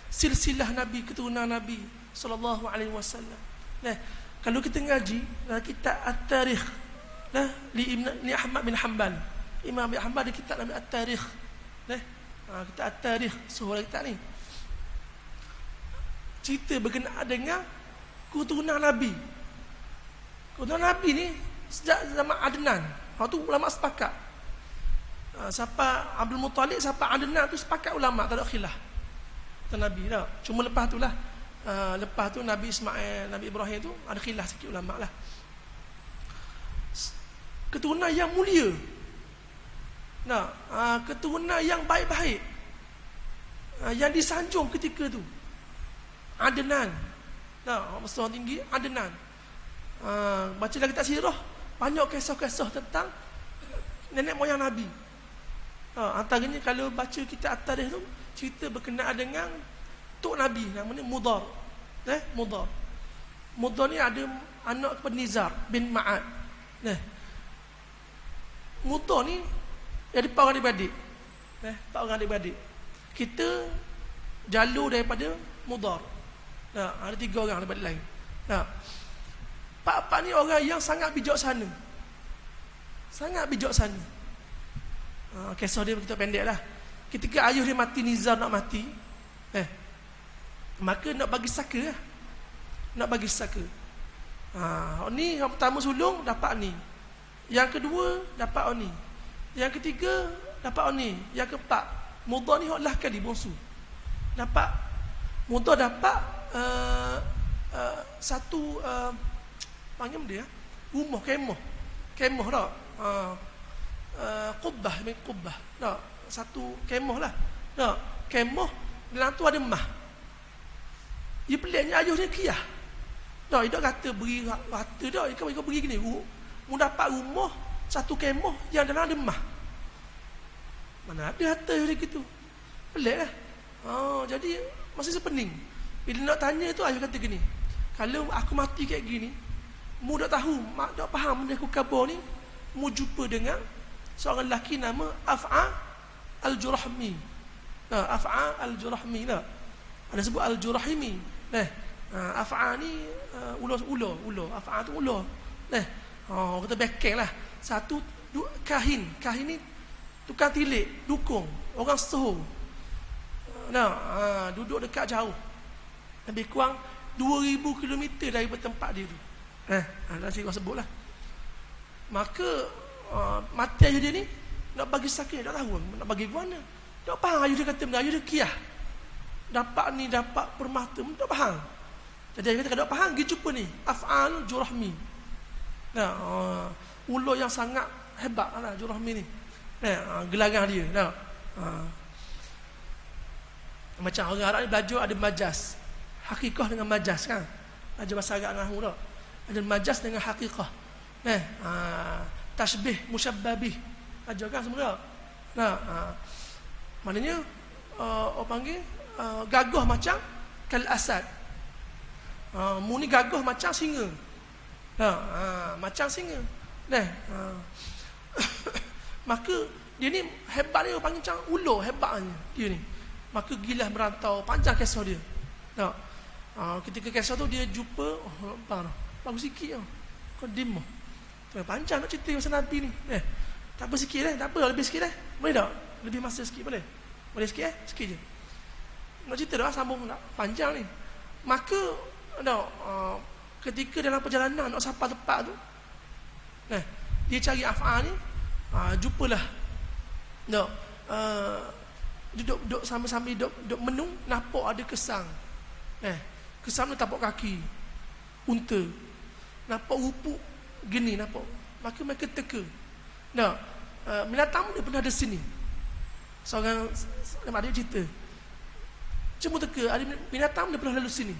silsilah Nabi, keturunan Nabi sallallahu alaihi wasallam. Kalau kita ngaji kitab At-Tarikh li Ahmad bin Hanbal, Imam bin Hanbal ada kitab nama At-Tarikh. Kitab At-Tarikh, surah kitab ni cerita berkenaan dengan keturunan Nabi. Keturunan Nabi ni sejak zaman Adnan. Tu ulama sepakat siapa Abdul Muttalib, siapa Adnan tu sepakat ulama, tak ada khilaf. Kata Nabi dah. Cuma lepas tu lah, lepas tu Nabi Ismail, Nabi Ibrahim tu ada khilaf sikit ulama lah. Keturunan yang mulia, nah, keturunan yang baik-baik, yang disanjung ketika tu Adnan. Nah, besar tinggi Adnan. Baca lagi tak sirah, banyak kisah-kisah tentang nenek moyang Nabi. Antaranya kalau baca kitab At-Tarikh tu, cerita berkenaan dengan tok Nabi namanya Mudar. Mudar. Mudar ni ada anak kepada Nizar bin Ma'ad. Mudar ni ada 4 orang adik-beradik. 4 orang adik-beradik. Kita jalur daripada Mudar. Ada 3 orang adik-beradik lain. 4 ni orang yang sangat bijaksana. Sangat bijaksana. Kisah dia begitu pendek lah. Ketika ayah dia mati, Nizar nak mati, maka nak bagi saka lah. Nak bagi saka. Ni yang pertama sulung dapat ni. Yang kedua dapat ni. Yang ketiga dapat ni. Yang keempat, Mudar ni lah kali bongsu. Dapat Mudar dapat satu panggil dia rumah kemah tak? Qubbah min Qubbah. Tak, satu kemah lah. Tak, kemah dalam tu ada emas. Dia peliknya ayah dia kiyah. Tak, dia kata beri rata dah, dia beri gini. Mu dapat rumah satu kemah yang dalam ada emas. Mana ada harta dia gitu. Pelik lah. Jadi masih sepening. Bila nak tanya tu ayah kata gini, kalau aku mati kayak gini, mu dah tahu, mak dah faham benda aku kabur ni, mu jumpa dengan seorang lelaki nama Af'a Al-Jurahmi. Af'a Al-Jurahmi lah. Ada sebut Al-Jurahimi. Af'a ni ulo. Af'a tu ulo. Kata bekeng lah. Satu kahin ni tukang tilik, dukung, orang Soho. Duduk dekat jauh. Lebih kurang 2000 km dari tempat dia tu. Dah saya sebut lah. Maka mati ayah dia ni nak bagi sakit, tak tahu nak bagi ke mana. Tak faham ayah dia kata benda, ayah dia kiyah. Dapat ni, dapat permata, tak faham. Jadi ayah kata tak faham, pergi jumpa ni Af'al Jurahmi. Ulo yang sangat hebat lah Jurahmi ni. Gelarang dia. Macam orang Arab ni belajar ada majas, hakikah dengan majas kan. Belajar bahasa Arab nahu tak. Ada majas dengan hakikah. Tashbih, musyabbabih. Ajar kan semua. Maknanya orang panggil gagah macam kal asad. Mu ni gagah macam singa. Macam singa. Maka dia ni hebat dia, orang panggil macam ulo hebatnya dia ni. Maka gila merantau, panjang kisah dia. Ketika kisah tu dia jumpa, bagus sikit tau. Kau dim. Panjang nak cerita pasal Nabi ni. Tak apa sikit tak apa, lebih sikit boleh tak? Lebih masa sikit boleh? Boleh sikit sikit je. Nak cerita dah, sambung nak panjang ni. Maka ketika dalam perjalanan nak sampai tempat tu, dia cari Af'a ni, jumpalah. Duduk sama-sama duduk menung, nampak ada kesang. Kesang ni tapak kaki unta. Nampak rupuk gini nampak. Maka mereka teka. Binatang dia pernah ada sini. Seorang ada cerita. Cuma teka, ada binatang dia pernah lalu sini.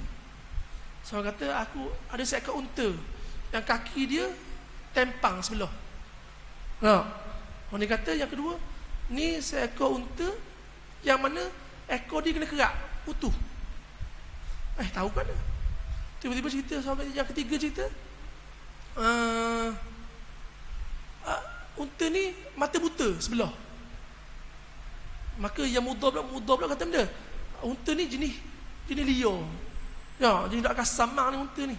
Seorang kata, aku ada seekor unta yang kaki dia tempang sebelah. Orang dia kata yang kedua, ni seekor unta yang mana ekor dia kena kerak, utuh. Tahu kan? Tiba-tiba cerita sahabat yang ketiga cerita, unta ni mata buta sebelah. Maka yang mudah pula kata benda, unta ni jenis liar. Jenis tak kasamang ni unta ni.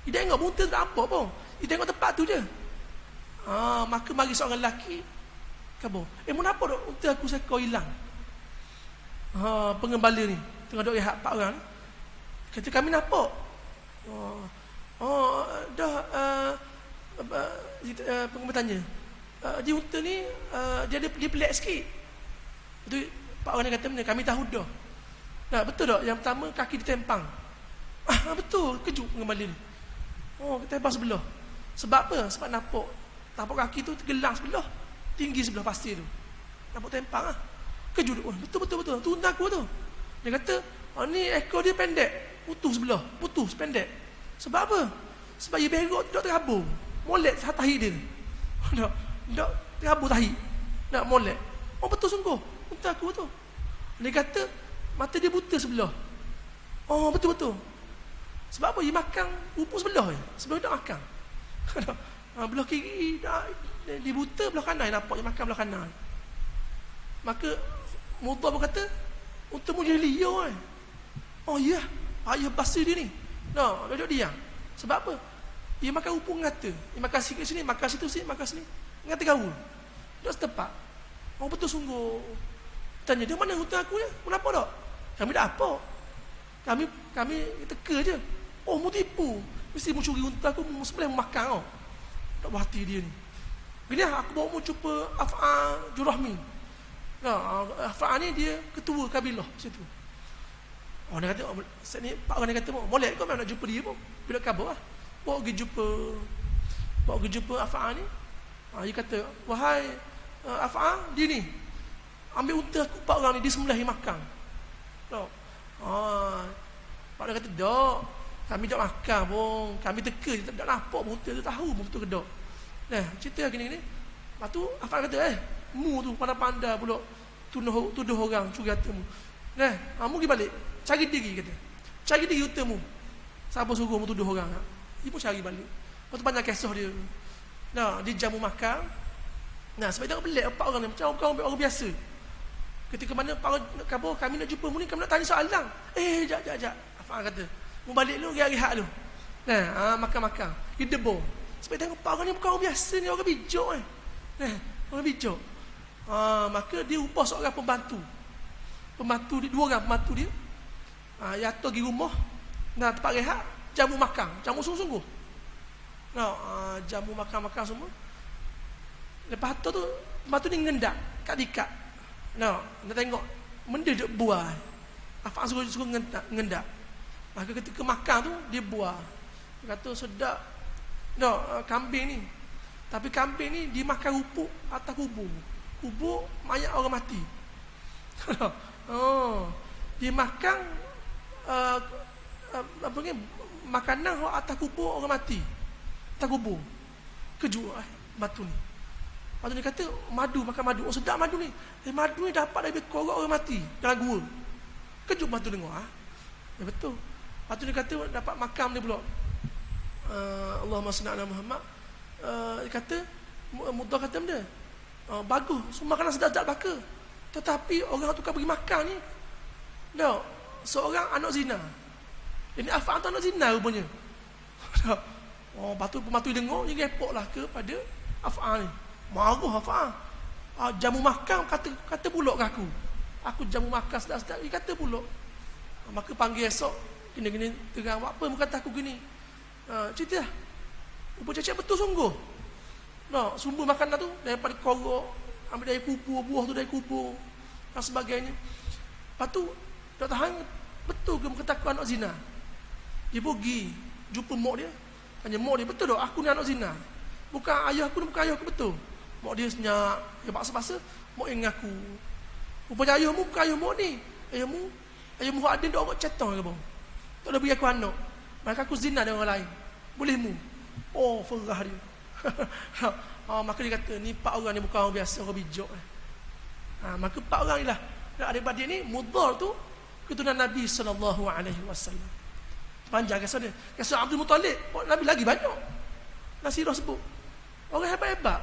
Dia tengok unta tak apa pun. Dia tengok tempat tu je. Maka mari seorang lelaki kabur. Kenapa dok unta aku sekor hilang? Pengembala ni tengah duk rehat 4 orang ni. Kata kami nampak. Pengembala tanya, Dia unta ni dia pelik sikit. Itu pak orang kata benda kami tahu dah. Nah, betul tak? Yang pertama kaki ditempang. Betul, kejut kembali ni. Oh, ditempang sebelah. Sebab apa? Sebab tapak kaki tu tergelang sebelah, tinggi sebelah pasti tu. Nampak tempang ah. Kejut. Oh, betul. Tu unta aku tu. Dia kata, ni ekor dia pendek, putus pendek. Sebab apa? Sebab dia berok tak terabur. Molek tahi dia. Tak terabur tahi. Nak molek. Oh, betul sungguh. Unta aku tu. Dia kata mata dia buta sebelah. Oh, betul. Sebab apa? Dia makan rumput sebelah je. Sebelah tak makan. Belah kiri dia buta, belah kanan nampak dia makan belah kanan. Maka Mudhar pun kata, unta mu jadi liar. Oh ya, payah basuh dia ni. Duduk diam. Sebab apa? Dia makan rumput ngata. Dia makan sikit sini, makan situ sini, makan sini. Ngata gaul. Duduk setepak. Oh, betul sungguh. Tanya dia, mana unta aku ni? Kenapa tak? Kami tak apa. Kami teka je. Oh, mu tipu. Mesti mu curi unta aku, mu sebelah mu makan tau. Tak buat hati dia ni. Gini aku bawa mu jumpa Af'a Jurahmi. Af'a ni dia ketua kabilah situ. Oh, dia kata, ni pak orang dia kata, molek kau memang nak jumpa dia pun. Bila khabar lah. Bawa pergi jumpa Af'a ni. Dia kata, wahai Af'a, dia ni ambil unta aku, pak orang ni disembelih makan. Pak dia kata, "Dok, kami tak makan pun. Kami teka je, tak nampak pun unta tu, tahu pun betul ke dok." Nah, cerita gini-gini. Lepas tu Afan kata, mu tu pandai-pandai pula tuduh orang curi hartamu. Nah, mu pergi balik. Cari diri kata. Cari diri untamu. Siapa suruh mu tuduh orang? Dia pun cari balik. Lepas tu banyak kisah dia. Nah, dia jamu makan. Nah, sebab dia pelik pak orang ni macam orang biasa. Ketika mana pak orang kabur, kami nak jumpa mu ni, kami nak tanya soalan. Jap. Afan kata, mu balik dulu, rehat dulu. Nah, makan. Dia debur. Sebab tengok pak orang ni bukan orang biasa ni, orang bijak orang bijak. Maka dia upah seorang pembantu dia, 2 orang pembantu dia. Dia atur pergi rumah. Nah, tempat rehat, jamu makan, jamu sungguh-sungguh. Jamu makan semua. Lepas tu pembantu ni ngendak kat dikat. Nak tengok benda duk buah. Afan suruh ngendak. Maka ketika makan tu dia buah. Dia kata sedap. Kambing ni. Tapi kambing ni dia makan rumput atas kubur mayat orang mati. Dia makan makanan atas kubur orang mati. Atas kubur. Kejut batu ni. Lepas tu dia kata makan madu. Oh, sedap madu ni. Madu ni dapat dari korok orang mati dalam gua. Kejut batu dengar. Ya betul. Lepas tu dia kata dapat makam dia pula. Allahumma salli ala Muhammad. Dia kata Mudhar kata benda. Bagus, semua makanan sedap-sedap baka. Tetapi orang tukar pergi makan ni, seorang anak zina. Ini Afan tu anak zina rupanya. Pembantu dengar, dia report lah kepada Afan ni. Marah Afan. Jamu makan kata pulak ke aku. Aku jamu makan sedap-sedap, dia kata pulak. Maka panggil esok, gini-gini terang, apa mu kata aku gini? Cerita lah. Rupa cacak betul sungguh. Sumber makanan tu daripada korok, ambil dari kubur, buah tu dari kubur dan sebagainya. Lepas tu tak tahan, betul ke kata aku anak zina? Dia pergi jumpa mak dia. Tanya mak dia, betul tak aku ni anak zina? Bukan ayah aku ni, bukan ayah aku, betul? Mak dia senyap, dia paksa-paksa. Mak yang ngaku, rupanya ayahmu bukan ayah mak ni. Ayahmu Adin dah orang cetong ke bang? Tak ada beri aku anak. Maka aku zina dengan orang lain. Bolehmu? Oh, ferah dia. Maka dia kata, ni 4 orang ni bukan orang biasa, orang bijak. Maka 4 orang ni lah. Adik-adik ni, Mudhar tu keturunan Nabi SAW. Panjang kisah dia. Kisah Abdul Muttalib, Nabi lagi banyak. Nasirah sebut. Orang hebat-hebat.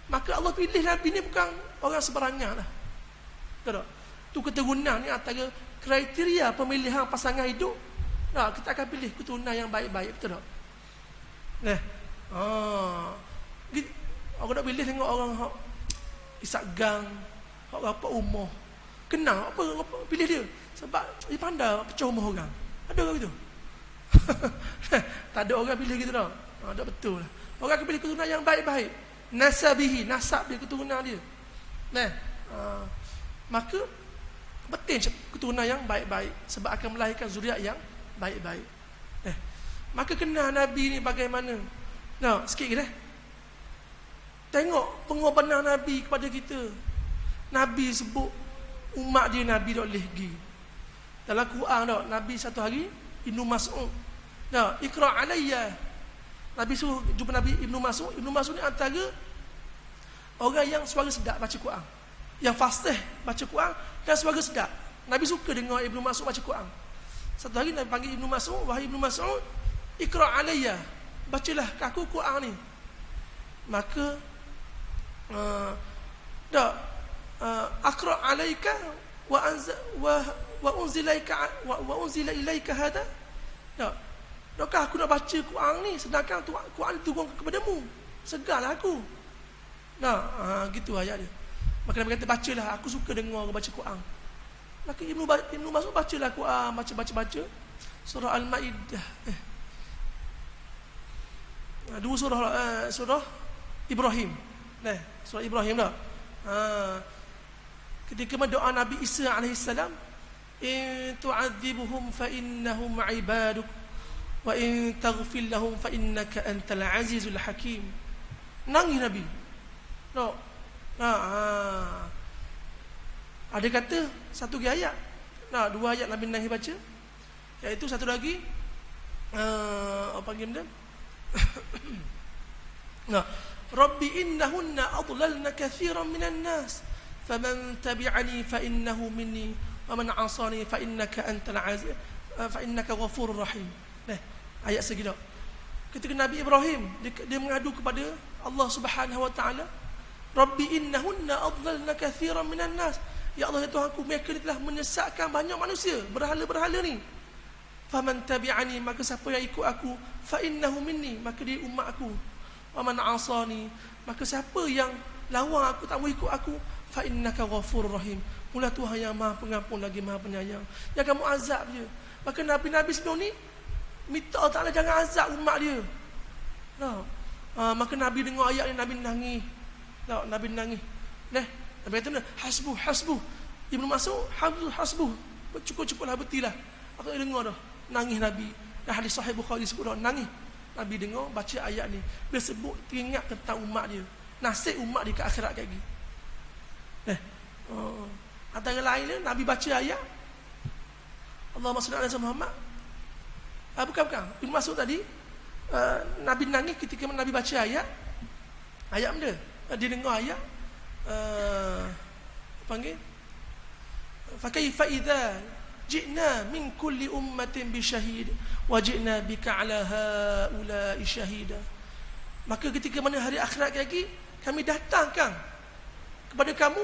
Maka Allah pilih Nabi ni bukan orang sebarangan lah. Betul tak? Tu keturunan ni antara kriteria pemilihan pasangan hidup. Kita akan pilih keturunan yang baik-baik, betul tak? Aku nak pilih tengok orang isak gang, orang rapat rumah. Kenal apa pilih dia? Sebab dia pandai pecah rumah orang. Ada orang gitu? Tak ada orang pilih gitu tau. Tak betul lah. Orang akan pilih keturunan yang baik-baik. nasabihi, nasab dia, keturunan dia. Nah, maka penting keturunan yang baik-baik sebab akan melahirkan zuriat yang baik-baik. Maka kenal Nabi ni bagaimana. Nah, sikit lagi tengok pengorbanan Nabi kepada kita. Nabi sebut umat dia, Nabi tak boleh pergi. Dalam Quran tak, Nabi satu hari Ibnu Mas'ud, nah, Iqra' alayya. Nabi suruh jumpa Nabi Ibnu Mas'ud. Ibnu Mas'ud ni antara orang yang suara sedap baca Quran, yang fasih baca Quran dan suara sedap. Nabi suka dengar Ibnu Mas'ud baca Quran. Satu hari Nabi panggil Ibnu Mas'ud, wahai Ibnu Mas'ud, Iqra' alayya, bacalah ke aku Quran ni. Maka Aqra' alayka wa unzila ilaika hada. Dokah aku nak baca Quran ni sedangkan Quran diturunkan kepadamu. Segarlah aku. Gitu ayat dia. Maka Nabi kata, bacalah, aku suka dengar orang baca Quran. Maka Ibnu Mas'ud bacalah Quran, baca surah Al-Maidah. Dua surah Ibrahim. Surah Ibrahim dah. Ketika mendoa Nabi Isa alaihissalam, in tu'adzibuhum fa innahum 'ibaduk wa in taghfir lahum fa innaka antal azizul hakim. Nangis Nabi. Ada kata satu ayat. Dua ayat Nabi nangis baca. Iaitu satu lagi apa panggil dia? Rabbi innahunna adlalna katsiran minan nas faman tabi'ani fa innahu minni wa man 'asani fa innaka antal aziz fa innaka ghafurur rahim. Ayat segitu. Ketika Nabi Ibrahim dia mengadu kepada Allah Subhanahu wa taala, Rabbi innahunna adlalna katsiran minan nas. Ya Allah, ya Tuhanku, mereka telah menyesatkan banyak manusia, berhala-berhala ni. Faman tabi'ani, maka siapa yang ikut aku, fa innahu minni, maka dia umat aku. Wa man 'asani, maka siapa yang lawan aku, tak mau ikut aku, fa innaka ghafurur rahim. Mula Tuhan yang Maha Pengampun lagi Maha Penyayang, yang kamu azab dia. Maka nabi-nabi sebelum ni minta Allah Taala jangan azab umat dia. Maka Nabi dengar ayat ni, Nabi nangis. Nabi nangis. Nabi kata, hasbuh. Ibnu Mas'ud, hasbuh. Cukup-cukuplah, bertilah. Aku dengar dah. Nangis Nabi. Dan hadis sahih Bukhari sebut dah, nangis. Nabi dengar baca ayat ni. Dia sebut, teringat tentang umat dia. Nasib umat dia ke akhirat kayak gini. Antara lain Nabi baca ayat Allahumma salli ala Muhammad. Bukan. Ibnu Mas'ud tadi Nabi nangis ketika Nabi baca ayat benda. Dia dengar ayat panggil fa kaifa idza ji'na min kulli ummatin bi syahid wa ji'na bika ala haula'i syahida. Maka ketika mana hari akhirat lagi, kami datangkan kepada kamu,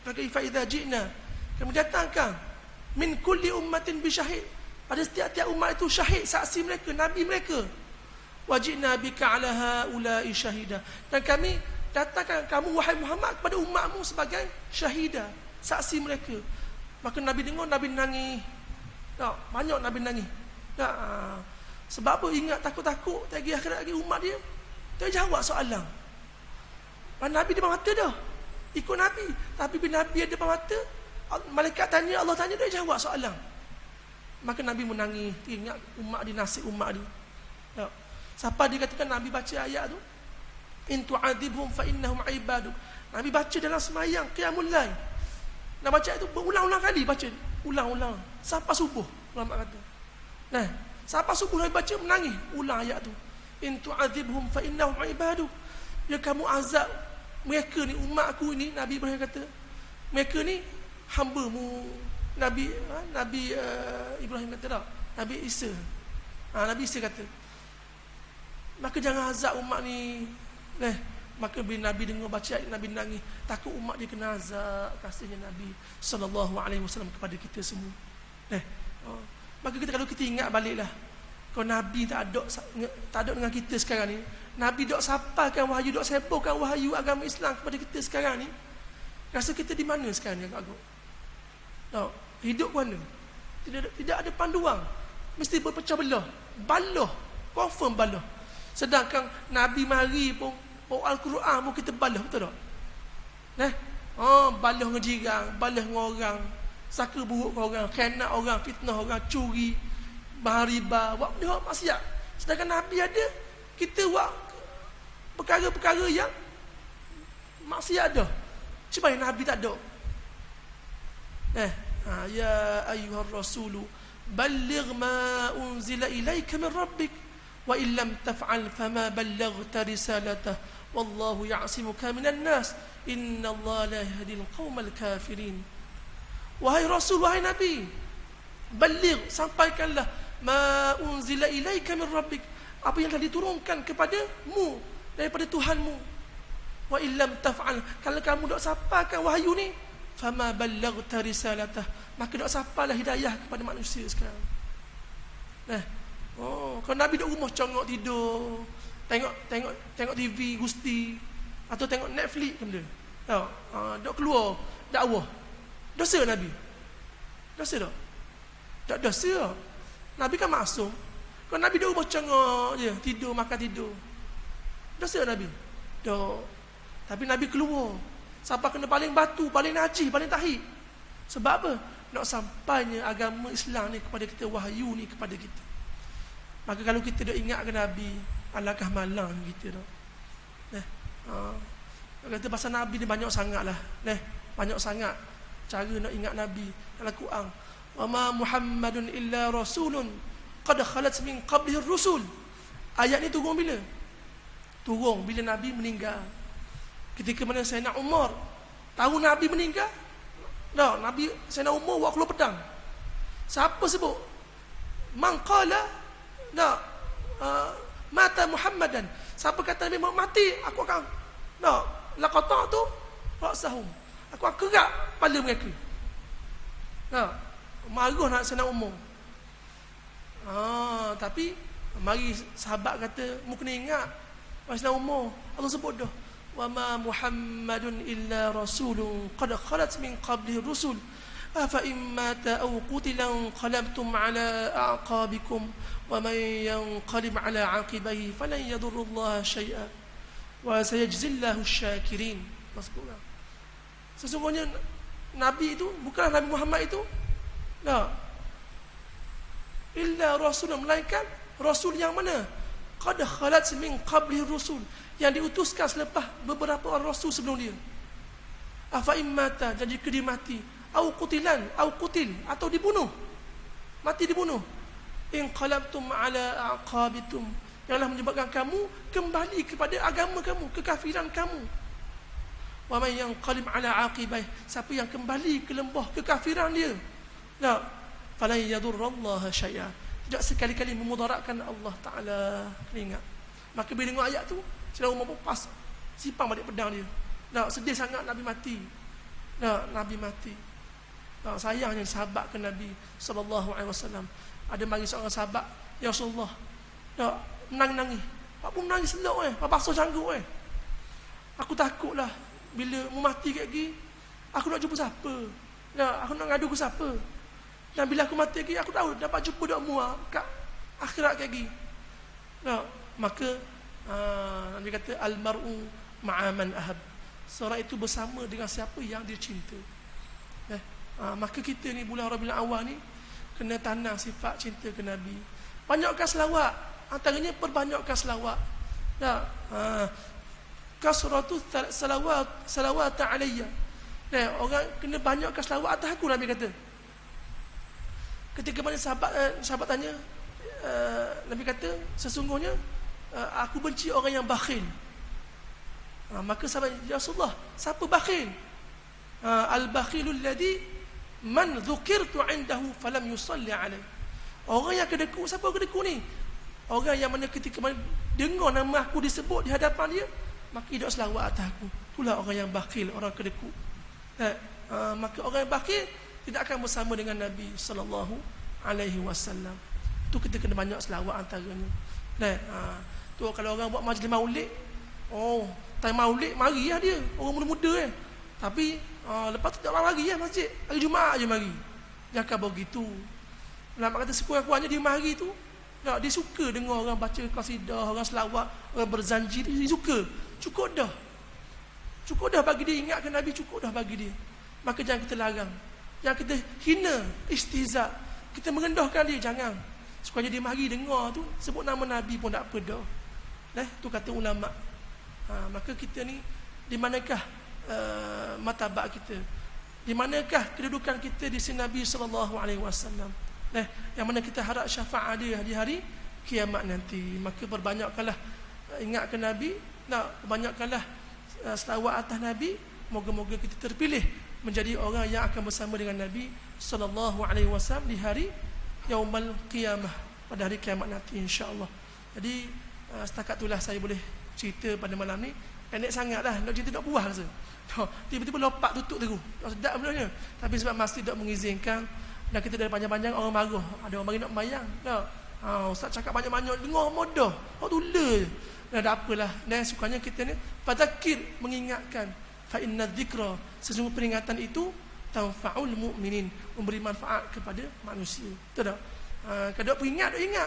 fa kaifa idza ji'na, kami datangkan min kulli ummatin bi syahid, pada setiap-tiap umat itu syahid, saksi mereka, nabi mereka. Wajibna bika ala haula'i syahida, dan kami datangkan kamu wahai Muhammad kepada umatmu sebagai syahida, saksi mereka. Maka Nabi dengar, Nabi nangis. Banyak Nabi nangis. Sebab apa? Ingat takut-takut lagi akhirat lagi umat dia tak jawab soalan. Nabi depan mata dah ikut Nabi, tapi bila Nabi ada depan mata, malaikat tanya, Allah tanya, dia jawab soalan. Maka Nabi menangis, ingat umat dia, nasib umat dia. Siapa dia katakan Nabi baca ayat tu, in tu'adzibhum fa innahum 'ibaduk. Nabi baca dalam semayang qiyamul lail. Nak baca itu berulang-ulang kali, baca ulang-ulang sampai subuh. Ulama kata. Sampai subuh Nabi baca, menangis, ulang ayat tu. In tu'adzibhum fa innahum 'ibaduk. Ya kamu azab mereka ni, umat aku ni, Nabi Ibrahim kata, mereka ni hamba-Mu. Nabi Ibrahim kata tak? Nabi Isa. Nabi Isa kata, maka jangan azab umat ni. Maka bila Nabi dengar baca ayat, Nabi nangis, takut umat dia kena azab. Kasihnya Nabi sallallahu alaihi wasallam kepada kita semua. Maka kalau kita ingat baliklah, kalau Nabi tak ada dengan kita sekarang ni, Nabi dok sampaikan wahyu, dok sebarkan wahyu agama Islam kepada kita sekarang ni, rasa kita di mana sekarang ni agak-agak? Hidup mana? Tidak ada panduan, mesti berpecah belah, balah, confirm balah. Sedangkan Nabi mari pun Al-Quran pun kita balas, betul tak? Balas ngejirang, balas ngorang, saka buruk orang, khianat orang, fitnah orang, curi, mahariba, buat benda maksiat. Sedangkan Nabi ada, kita buat perkara-perkara yang maksiat dah. Sebab Nabi tak ada. Ya ayyuhar rasulu balligh ma unzila ilaika min rabbik wa illam taf'al fama ballaghta risalatah wallahu ya'simuka minan nas innallaha la yahdil qaumal kafirin. Wahai rasul, wahai nabi, balligh, sampaikanlah ma unzila ilaika min rabbik, apa yang telah diturunkan kepadamu daripada Tuhanmu. Wa illam taf'al, kalau kamu tak sampaikan wahyu ni, fama ballaghta risalatah, maka tak sampailah hidayah kepada manusia sekarang. Kalau Nabi duduk rumah congok tidur, tengok TV Gusti atau tengok Netflix benda. Duk keluar dakwah. Dosa Nabi? Dosa tak? Tak dosa. Nabi kan maksum. Kalau Nabi duduk rumah congok je, tidur, makan tidur, dosa Nabi? Tak. Tapi Nabi keluar sampai kena paling batu, paling najis, paling tahib. Sebab apa? Nak sampainya agama Islam ni kepada kita, wahyu ni kepada kita. Maka kalau kita dah ingatkan Nabi, alangkah malang kita dah. Kata pasal Nabi ni banyak sangat lah. Banyak sangat cara nak ingat Nabi. Dalam Quran, wa ma Muhammadun illa rasulun qad khalat min qablihi rusul. Ayat ni turun bila? Turun bila Nabi meninggal. Ketika mana Sayyidina Umar tahu Nabi meninggal, Nabi Sayyidina Umar buat keluar pedang. Siapa sebut? Man qala mata Muhammadan. Siapa kata Nabi Muhammad mati, aku akan laqata'tu ra'sahum, aku akan kerak kepala mereka. Marah nak Sayyidina Umar. Tapi mari sahabat kata, mu kena ingat Sayyidina Umar, Allah sebut dah, wa ma Muhammadun illa rasulun qad khalat min qablihi rusul afa imma ta'u qutilan qalabtum ala a'qabikum wa man yanqalib ala aqibaihi falan yadurrullaha syai'a wa sayajzillahu syakirin. Maksudnya sesungguhnya Nabi itu bukanlah Nabi Muhammad itu illa rasulun, melainkan rasul yang mana? Qad khalat min qablihi rusul, yang diutuskan selepas beberapa orang rasul sebelum dia. Afa immata, jadi dia mati, au qutilan, au qutil, atau dibunuh, mati dibunuh. In qalabtum ala aqabitum, janganlah menyebabkan kamu kembali kepada agama kamu, kekafiran kamu. Wa man yanqalib ala aqibai, siapa yang kembali ke lembah kekafiran dia, falan yadurrallaha syai'a, tidak sekali-kali memudaratkan Allah Ta'ala. Ingat. Maka bila dengar ayat tu, Sayyidina Umar pun pas simpang balik pedang dia. Sedih sangat Nabi mati. Nabi mati. Sayangnya sahabat ke Nabi SAW. Ada mari seorang sahabat, ya Rasulullah, menangis. Pak pun menangis selok Pak basuh canggung Aku takutlah bila mu mati kat lagi, aku nak jumpa siapa? Aku nak ngadu ke siapa? Dan bila aku mati lagi, aku tahu dapat jumpa dak mu kat akhirat kat lagi. Maka Nabi kata al-mar'u ma'a man ahab, seorang itu bersama dengan siapa yang dia cinta. Maka kita ni bulan Rabiul Awal ni kena tanam sifat cinta ke Nabi. Banyakkan selawat, antaranya perbanyakkan selawat. Kasratu salawat alayya. Orang kena banyakkan selawat atas aku, Nabi kata. Ketika mana sahabat tanya, Nabi kata, sesungguhnya aku benci orang yang bakhil. Maka sahabat, ya Rasulullah, siapa bakhil? Al-bakhilul ladhi man dhukirtu indahu falam yusalli alaih. Orang yang kedeku, siapa kedeku ni? Orang yang mana ketika mana dengar nama aku disebut di hadapan dia, maka tidak selawat atas aku. Itulah orang yang bakhil, orang kedeku. Maka orang yang bakhil tidak akan bersama dengan Nabi SAW. Itu kita kena banyak selawat antaranya. Tu kalau orang buat majlis maulid, time maulid mari lah dia, orang muda-muda Tapi lepas tu tak mari masjid, hari Jumaat je mari. Jangan begitu. Ulama kata sekurang-kurangnya dia mari tu Tak, dia suka dengar orang baca qasidah, orang selawat, orang berzanji, dia suka. Cukup dah. Cukup dah bagi dia ingatkan Nabi, cukup dah bagi dia. Maka jangan kita larang. Jangan kita hina, istihza. Kita merendahkan dia, jangan. Supaya dia mari dengar tu, sebut nama Nabi pun tak apa dah. Tu kata ulama. Maka kita ni, di manakah martabat kita? Di manakah kedudukan kita di sisi Nabi SAW? Yang mana kita harap syafaat dia di hari kiamat nanti. Maka perbanyakkanlah ingatkan Nabi, perbanyakkanlah selawat atas Nabi. Moga-moga kita terpilih menjadi orang yang akan bersama dengan Nabi SAW di hari Yaumul Qiyamah, pada hari kiamat nanti insya-Allah. Jadi setakat itulah saya boleh cerita pada malam ni. Pendek sangatlah, nak cerita tak puas rasa. Tiba-tiba lompat tutup terus. Tak sedap sebenarnya. Tapi sebab masih tak mengizinkan, dan kita dah panjang-panjang, orang marah. Ada orang bagi nak bayang. Ustaz cakap banyak-banyak, dengar modah. Tula. Dah apalah. Dan sukanya kita ni fadzakir, mengingatkan. Fa inna dzikra, sesungguhnya peringatan itu tanfa'ul mu'minin, memberi manfaat kepada manusia. Betul tak? Kalau peringat, ingat.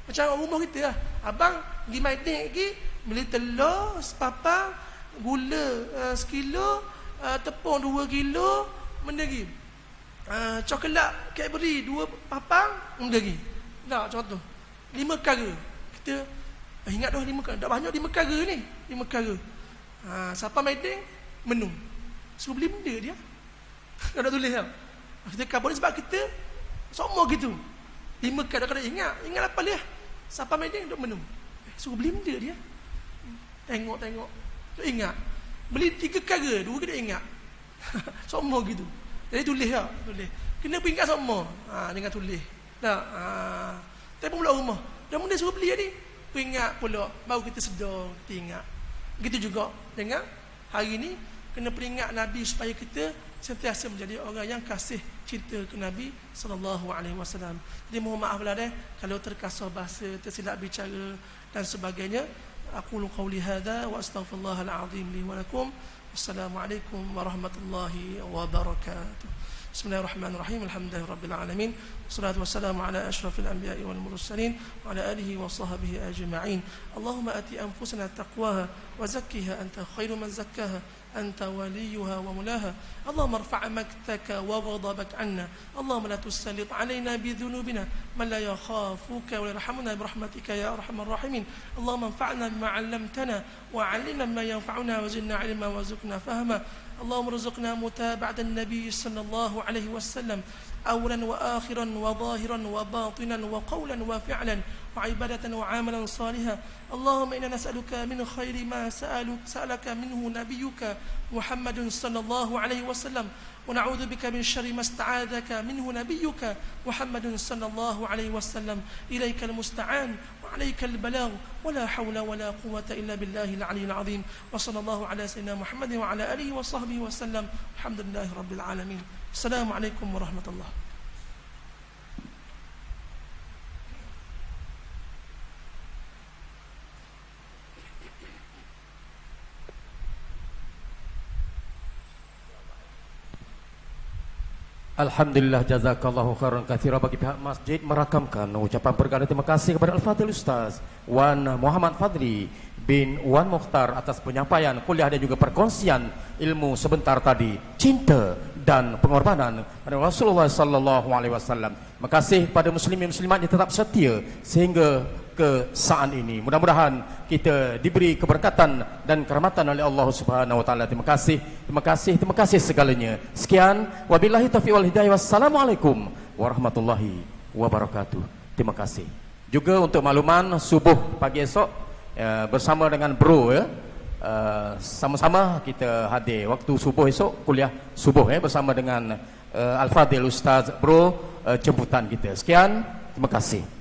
Macam orang rumah kita lah. Abang pergi Maidin lagi, beli telur sepapang, gula sekilo, tepung 2 kilo, menderi. Coklat Cadbury 2 papang, menderi. Tak, contoh 5 perkara. Kita ingat dah 5 perkara. Tak banyak 5 perkara ni. 5 perkara. Siapa Maidin menu. Suruh beli benda dia. Kau nak tulis tau. Kita kabur ni sebab kita semua gitu. 5 kadang-kadang ingat apa dia. Siapa Maidin duk menu. Suruh beli benda dia. Tengok. Tu ingat. Beli 3 perkara, 2 kita ingat. Semua gitu. Jadi tulis lah, tulis. Kena ingat semua. Dengan tulis. Tak. Telefon pula rumah. Dah mula suruh beli tadi. Ingat pula, baru kita sedar, kita ingat. Begitu juga dengan hari ni kena peringat Nabi supaya kita sentiasa menjadi orang yang kasih cinta ke Nabi SAW. Jadi mohon maaf lah kalau terkasar bahasa, tersilap bicara dan sebagainya. Aqulu qawli hadha wa astaghfirullahal azim li wa lakum. Wassalamualaikum warahmatullahi wabarakatuh. Bismillahirrahmanirrahim. Alhamdulillahirabbil alamin. Wassalatu wassalamu ala asyrafil anbiya'i wal mursalin wa ala alihi wa sahbihi ajma'in. Allahumma ati anfusana taqwaha wa zakkiha anta khairu man zakkaha أنت وليها ومولاها. اللهم ارفع مقتك وغضبك عنا. اللهم لا تسلط علينا بذنوبنا من لا يخافك ولا يرحمنا برحمتك يا أرحم الراحمين. اللهم انفعنا بما علمتنا وعلمنا ما ينفعنا وزدنا علما وارزقنا فهما. اللهم ارزقنا متابعة النبي صلى الله عليه وسلم أولا وآخرا وظاهرا وباطنا وقولا وفعلا وعبادة وعاملا صالحا. اللهم إنا نسألك من خير ما سألك منه نبيك محمد صلى الله عليه وسلم ونعوذ بك من شر ما استعاذك منه نبيك محمد صلى الله عليه وسلم. إليك المستعان وعليك البلاغ ولا حول ولا قوة إلا بالله العلي العظيم. وصلى الله على سيدنا محمد وعلى آله وصحبه وسلم. الحمد لله رب العالمين. السلام عليكم ورحمة الله. Alhamdulillah, jazakallahu khairan katsira. Bagi pihak masjid merakamkan ucapan berkata terima kasih kepada Al-Fadhil Ustaz Wan Muhammad Fadli bin Wan Mukhtar atas penyampaian kuliah dan juga perkongsian ilmu sebentar tadi, cinta dan pengorbanan pada Rasulullah sallallahu alaihi wasallam. Terima kasih kepada muslimin muslimat yang tetap setia sehingga ke saat ini. Mudah-mudahan kita diberi keberkatan dan kerahmatan oleh Allah Subhanahu wa taala. Terima kasih segalanya. Sekian, wabillahi taufiq wal hidayah. Wassalamualaikum warahmatullahi wabarakatuh. Terima kasih. Juga untuk makluman, subuh pagi esok bersama dengan bro sama-sama kita hadir waktu subuh esok, kuliah subuh bersama dengan Al-Fadhil Ustaz Bro, jemputan kita. Sekian, terima kasih.